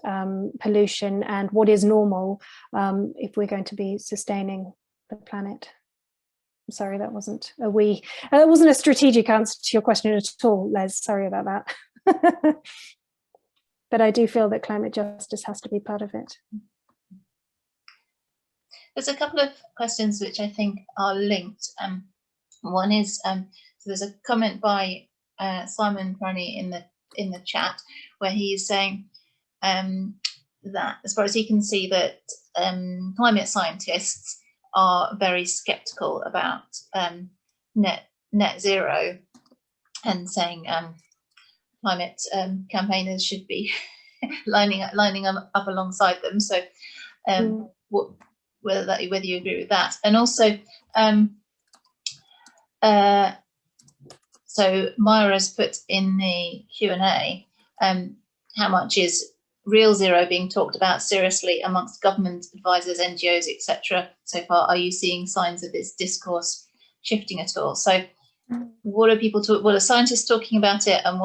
pollution and what is normal if we're going to be sustaining the planet. I'm sorry, that wasn't a strategic answer to your question at all, Les. Sorry about that. But I do feel that climate justice has to be part of it. There's a couple of questions which I think are linked. One is, so there's a comment by Simon Crony in the chat where he is saying that, as far as he can see, that climate scientists are very skeptical about net zero, and saying climate campaigners should be lining up alongside them. So whether you agree with that, and also so Myra has put in the Q&A how much is real zero being talked about seriously amongst government advisors, NGOs, etc. so far? Are you seeing signs of this discourse shifting at all? So what are scientists talking about it, and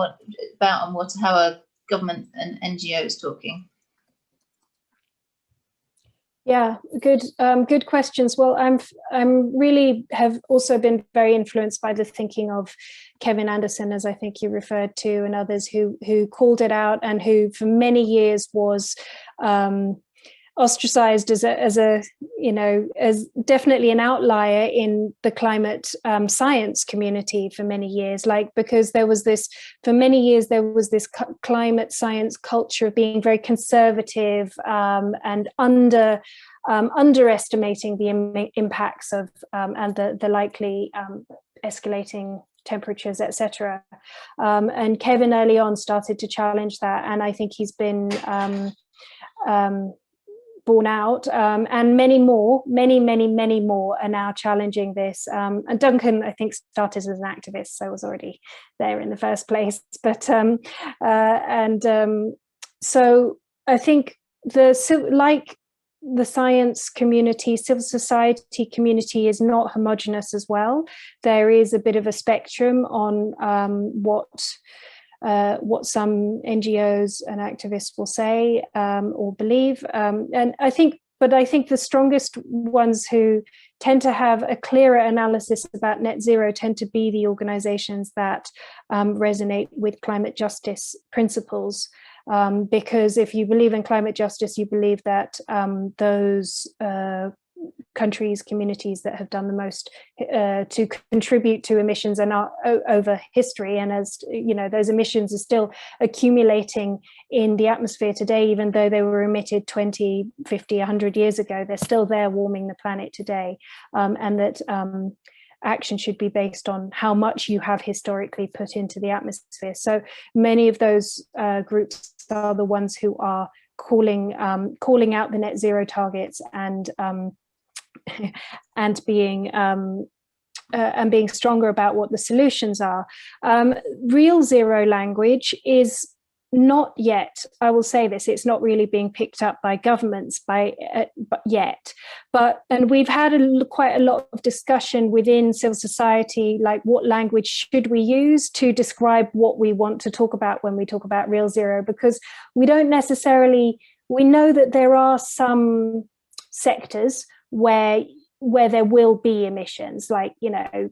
how are government and NGOs talking? Yeah, good questions. Well, I'm really have also been very influenced by the thinking of Kevin Anderson, as I think you referred to, and others who called it out, and who for many years was ostracized as definitely an outlier in the climate science community for many years, because for many years there was this climate science culture of being very conservative and underestimating the impacts of and the likely escalating temperatures, etc. And Kevin early on started to challenge that, and I think he's been borne out, and many more are now challenging this. And Duncan, I think, started as an activist, so was already there in the first place. But so I think the science community, civil society community is not homogenous as well. There is a bit of a spectrum on what some NGOs and activists will say or believe, and I think the strongest ones who tend to have a clearer analysis about net zero tend to be the organizations that resonate with climate justice principles, because if you believe in climate justice, you believe that those countries, communities that have done the most to contribute to emissions and are over history, and as you know, those emissions are still accumulating in the atmosphere today, even though they were emitted 20, 50, 100 years ago, they're still there warming the planet today, and that action should be based on how much you have historically put into the atmosphere. So many of those groups are the ones who are calling out the net zero targets and being stronger about what the solutions are. Real zero language is not yet, I will say this, it's not really being picked up by governments yet. And we've had quite a lot of discussion within civil society, like what language should we use to describe what we want to talk about when we talk about real zero, because we don't necessarily, we know that there are some sectors where there will be emissions, like, you know,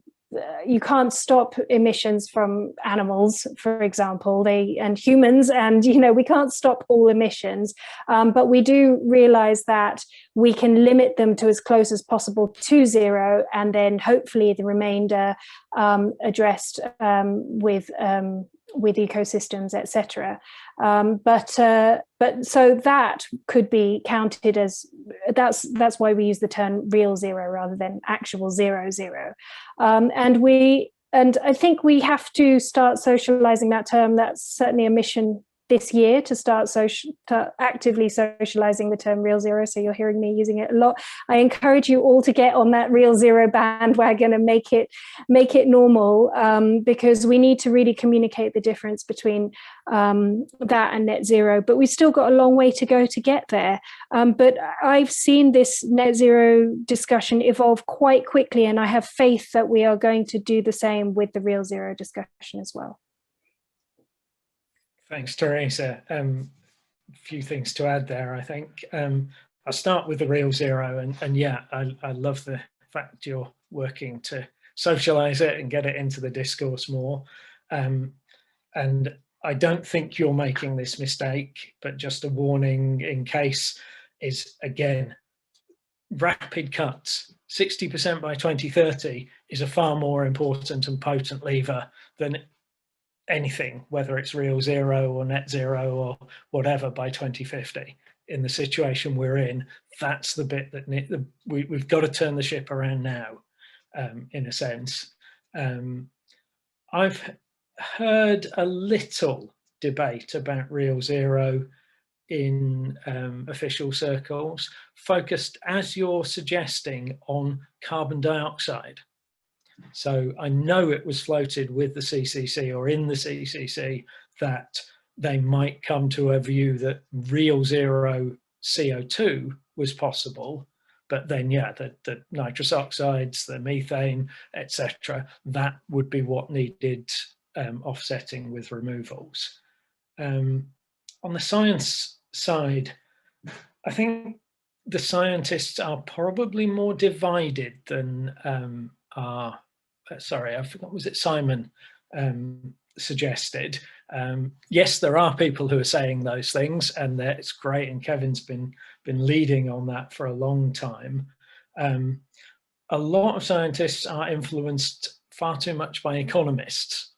you can't stop emissions from animals, for example, and humans, and, you know, we can't stop all emissions, but we do realize that we can limit them to as close as possible to zero, and then hopefully the remainder addressed with ecosystems, etc. But so that could be counted as, that's why we use the term real zero rather than actual zero. And I think we have to start socializing that term. That's certainly a mission this year, to start actively socializing the term real zero. So you're hearing me using it a lot. I encourage you all to get on that real zero bandwagon and make it normal, because we need to really communicate the difference between that and net zero. But we've still got a long way to go to get there. But I've seen this net zero discussion evolve quite quickly, and I have faith that we are going to do the same with the real zero discussion as well. Thanks, Teresa. A few things to add there, I think. I'll start with the real zero, and yeah, I love the fact you're working to socialize it and get it into the discourse more. And I don't think you're making this mistake, but just a warning in case is, again, rapid cuts. 60% by 2030 is a far more important and potent lever than anything, whether it's real zero or net zero or whatever, by 2050. In the situation we're in, that's the bit that we've got to turn the ship around now, in a sense. I've heard a little debate about real zero in official circles, focused, as you're suggesting, on carbon dioxide. So I know it was floated with the CCC or in the CCC that they might come to a view that real zero CO2 was possible, but then, yeah, the nitrous oxides, the methane, etc., that would be what needed offsetting with removals. On the science side, I think the scientists are probably more divided than sorry, I forgot, was it Simon suggested? Yes, there are people who are saying those things, and it's great, and Kevin's been leading on that for a long time. A lot of scientists are influenced far too much by economists,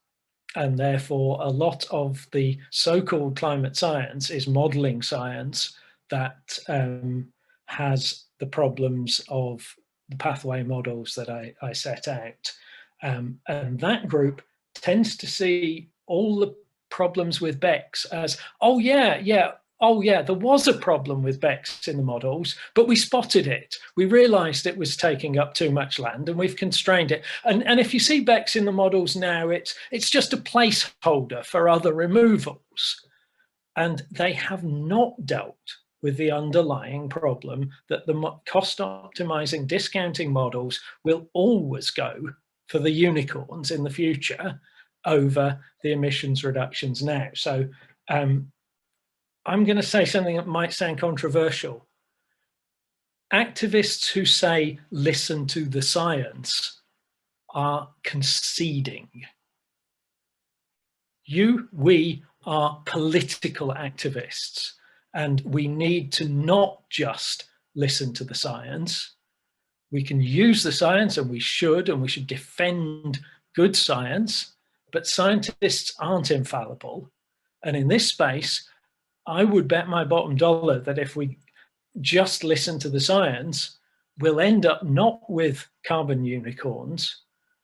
and therefore a lot of the so-called climate science is modelling science that has the problems of the pathway models that I set out. And that group tends to see all the problems with BECCS as, oh yeah, there was a problem with BECCS in the models, but we spotted it. We realized it was taking up too much land and we've constrained it. And if you see BECCS in the models now, it's just a placeholder for other removals. And they have not dealt with the underlying problem that the cost optimizing discounting models will always go for the unicorns in the future over the emissions reductions now. So I'm going to say something that might sound controversial. Activists who say, listen to the science, are conceding. We are political activists, and we need to not just listen to the science. We can use the science, and we should defend good science, but scientists aren't infallible. And in this space, I would bet my bottom dollar that if we just listen to the science, we'll end up not with carbon unicorns,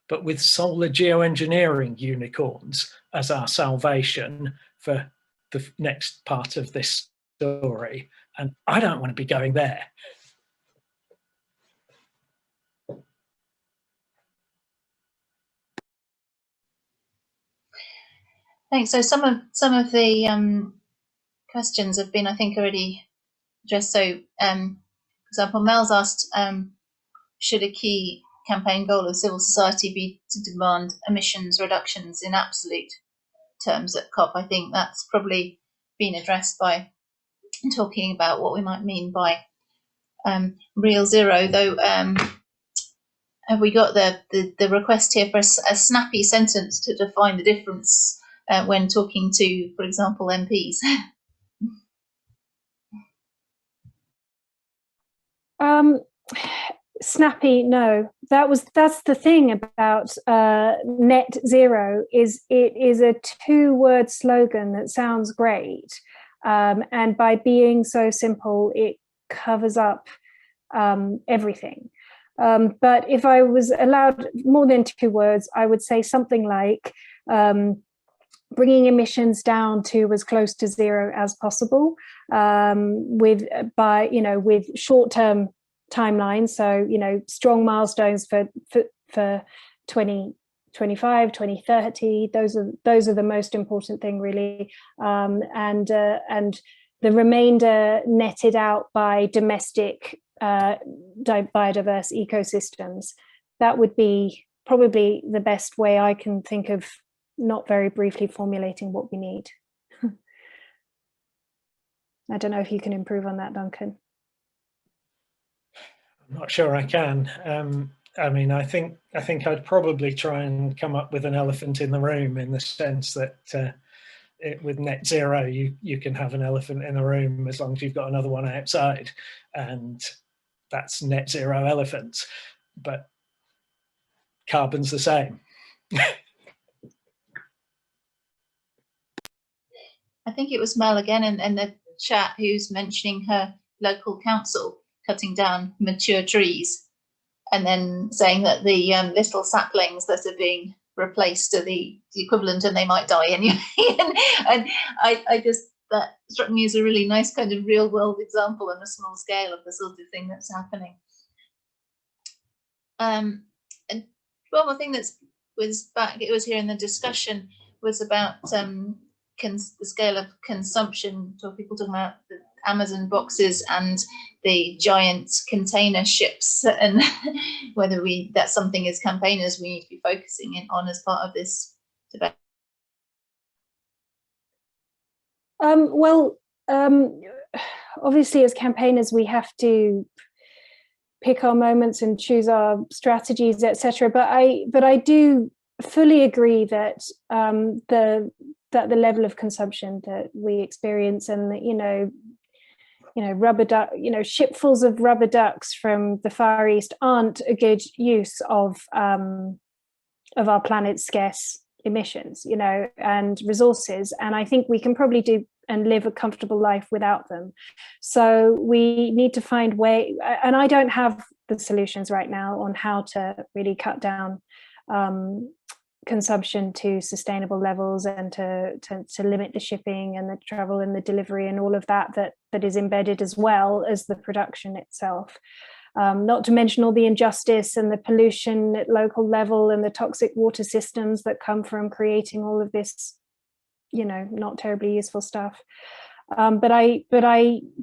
but with solar geoengineering unicorns as our salvation for the next part of this story, and I don't want to be going there. Thanks. So some of the questions have been, I think, already addressed. So, for example, Mel's asked, should a key campaign goal of civil society be to demand emissions reductions in absolute terms at COP? I think that's probably been addressed by talking about what we might mean by real zero, though. Have we got the request here for a snappy sentence to define the difference when talking to, for example, MPs? Snappy, no. That's the thing about net zero, is it is a two-word slogan that sounds great, and by being so simple, it covers up everything. But if I was allowed more than 2 words, I would say something like bringing emissions down to as close to zero as possible, with short-term timelines. So, strong milestones for 2025, 2030. Those are the most important thing, really, and the remainder netted out by domestic biodiverse ecosystems. That would be probably the best way I can think of, not very briefly formulating what we need. I don't know if you can improve on that, Duncan. I'm not sure I can. I mean, I think I'd probably try and come up with an elephant in the room, in the sense that with net zero, you can have an elephant in the room as long as you've got another one outside, and that's net zero elephants. But carbon's the same. I think it was Mel again in the chat who's mentioning her local council cutting down mature trees, and then saying that the little saplings that are being replaced are the equivalent, and they might die anyway. and I just, that struck me as a really nice kind of real world example on a small scale of the sort of thing that's happening. And one more thing it was here in the discussion, was about the scale of consumption. So people talking about the Amazon boxes and the giant container ships, and whether that's something as campaigners we need to be focusing on as part of this debate. Obviously, as campaigners, we have to pick our moments and choose our strategies, etc. But I do fully agree that the level of consumption that we experience, and rubber duck, shipfuls of rubber ducks from the Far East aren't a good use of our planet's scarce emissions, and resources. And I think we can probably do and live a comfortable life without them. So we need to find way, and I don't have the solutions right now on how to really cut down consumption to sustainable levels, and to limit the shipping and the travel and the delivery and all of that is embedded, as well as the production itself. Not to mention all the injustice and the pollution at local level, and the toxic water systems that come from creating all of this, not terribly useful stuff. But I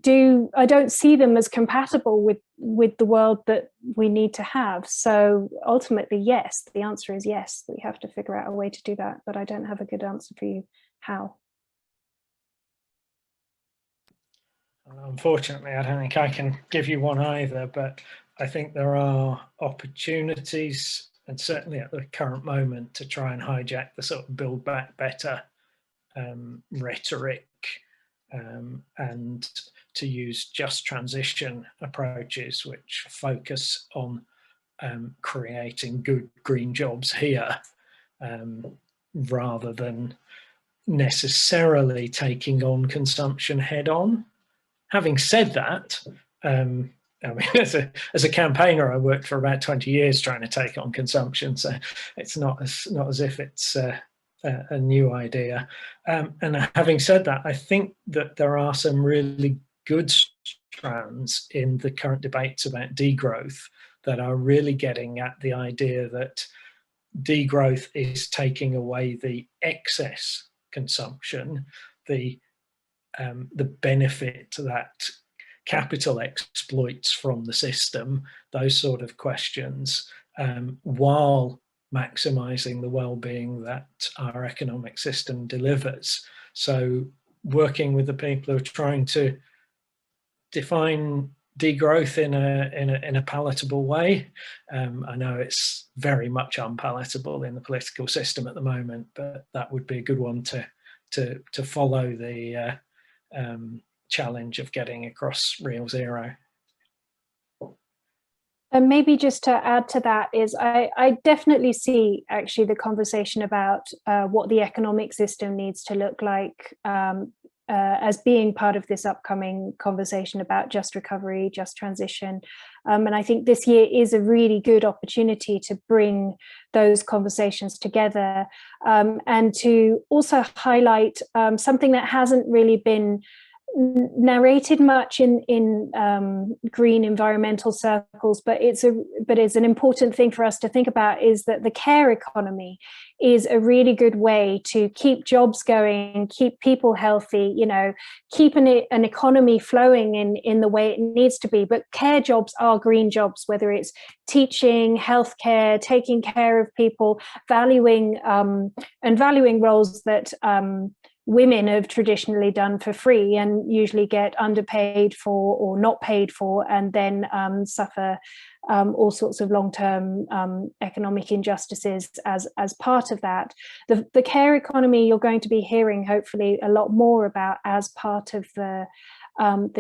don't see them as compatible with the world that we need to have. So ultimately, yes, the answer is yes. We have to figure out a way to do that, but I don't have a good answer for you how. Unfortunately, I don't think I can give you one either, but I think there are opportunities, and certainly at the current moment, to try and hijack the sort of Build Back Better rhetoric, and to use just transition approaches which focus on creating good green jobs here, rather than necessarily taking on consumption head on. Having said that, I mean, as a campaigner, I worked for about 20 years trying to take on consumption, so it's not as if it's a new idea. And having said that, I think that there are some really good strands in the current debates about degrowth that are really getting at the idea that degrowth is taking away the excess consumption, the benefit that capital exploits from the system, those sort of questions, while maximising the well-being that our economic system delivers. So working with the people who are trying to define degrowth in a palatable way. I know it's very much unpalatable in the political system at the moment, but that would be a good one to follow the challenge of getting across real zero. And maybe just to add to that is I definitely see actually the conversation about what the economic system needs to look like as being part of this upcoming conversation about just recovery, just transition. And I think this year is a really good opportunity to bring those conversations together and to also highlight something that hasn't really been narrated much in green environmental circles, but it's an important thing for us to think about, is that the care economy is a really good way to keep jobs going, keep people healthy, you know, keep an economy flowing in the way it needs to be. But care jobs are green jobs, whether it's teaching, healthcare, taking care of people, valuing roles that women have traditionally done for free and usually get underpaid for or not paid for, and then suffer all sorts of long-term economic injustices as part of that. The care economy you're going to be hearing hopefully a lot more about as part of the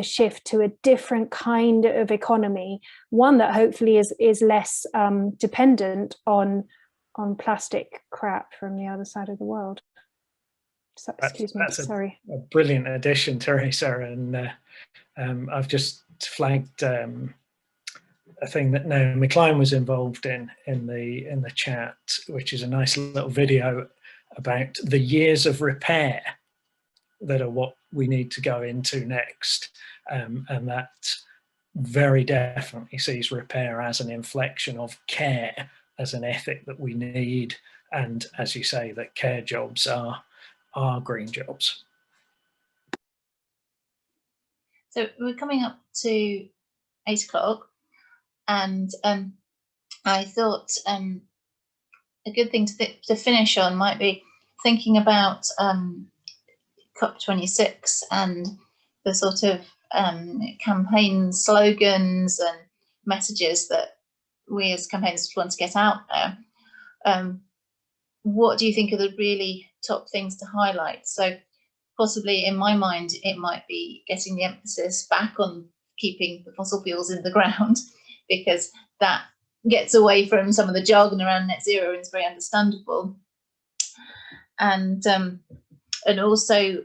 shift to a different kind of economy, one that hopefully is less dependent on plastic crap from the other side of the world. So, excuse me, sorry. A brilliant addition, Teresa, and I've just flagged a thing that Naomi Klein was involved in the chat, which is a nice little video about the years of repair that are what we need to go into next, and that very definitely sees repair as an inflection of care as an ethic that we need, and as you say, that care jobs are green jobs. So we're coming up to 8 o'clock, and I thought a good thing to finish on might be thinking about COP26 and the sort of campaign slogans and messages that we as campaigners want to get out there. What do you think are the really top things to highlight? So possibly in my mind, it might be getting the emphasis back on keeping the fossil fuels in the ground, because that gets away from some of the jargon around net zero and is very understandable. And also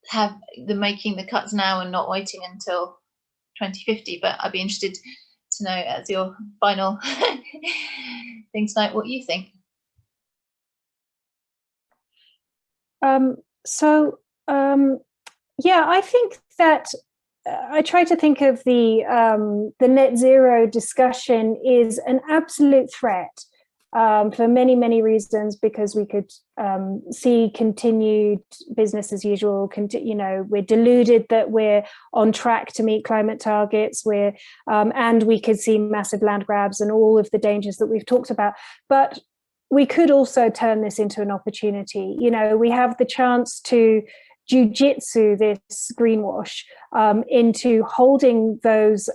have the making the cuts now and not waiting until 2050. But I'd be interested to know, as your final thing tonight, what you think. Yeah, I think that I try to think of the net zero discussion is an absolute threat for many, many reasons, because we could see continued business as usual. You know, we're deluded that we're on track to meet climate targets. And we could see massive land grabs and all of the dangers that we've talked about. But we could also turn this into an opportunity. You know, we have the chance to jujitsu this greenwash into holding those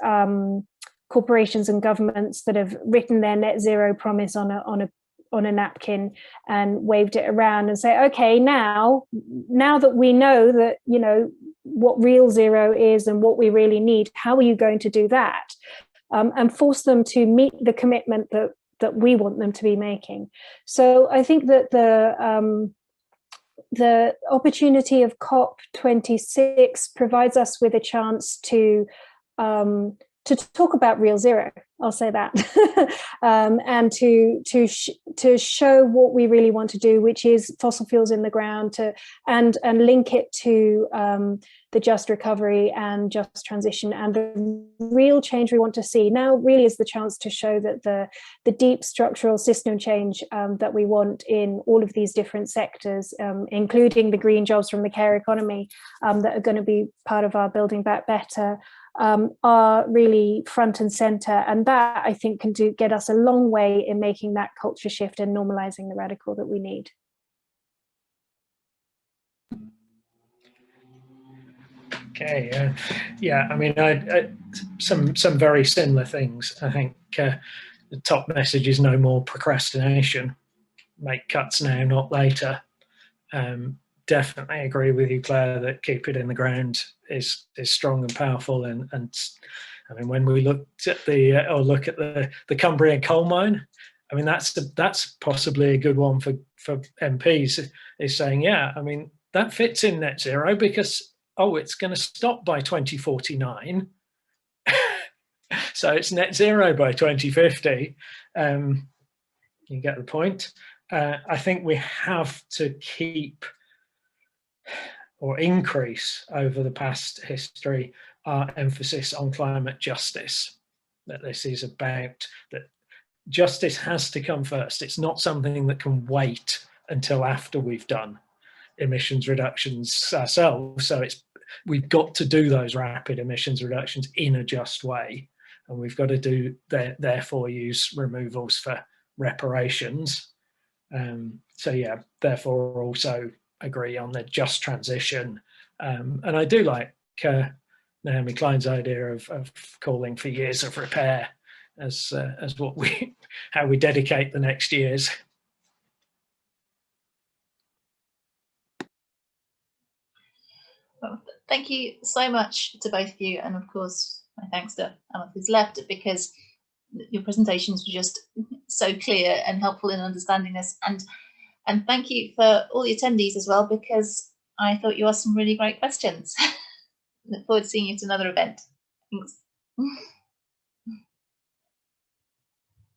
corporations and governments that have written their net zero promise on a napkin and waved it around, and say, okay, now that we know that, you know, what real zero is and what we really need, how are you going to do that? And force them to meet the commitment that we want them to be making. So I think that the opportunity of COP26 provides us with a chance to talk about real zero, I'll say that. And to show what we really want to do, which is fossil fuels in the ground, and link it to the just recovery and just transition, and the real change we want to see. Now really is the chance to show that the deep structural system change that we want in all of these different sectors, including the green jobs from the care economy that are going to be part of our Building Back Better, are really front and center, and that I think can get us a long way in making that culture shift and normalizing the radical that we need. Okay, yeah, I mean, some very similar things. I think the top message is no more procrastination. Make cuts now, not later. Definitely agree with you, Claire, that keep it in the ground is strong and powerful. And I mean, when we looked at look at the Cumbrian coal mine, I mean, that's possibly a good one for MPs, is saying, yeah, I mean, that fits in net zero because, it's going to stop by 2049. So it's net zero by 2050. You get the point. I think we have to keep or increase over the past history our emphasis on climate justice, that this is about, that justice has to come first. It's not something that can wait until after we've done emissions reductions ourselves. So we've got to do those rapid emissions reductions in a just way, and we've got to therefore use removals for reparations. So yeah, therefore also agree on the just transition, and I do like Naomi Klein's idea of calling for years of repair as how we dedicate the next years. Well, thank you so much to both of you, and of course my thanks to Almuth who's left, because your presentations were just so clear and helpful in understanding this, and thank you for all the attendees as well, because I thought you asked some really great questions. Look forward to seeing you at another event. Thanks.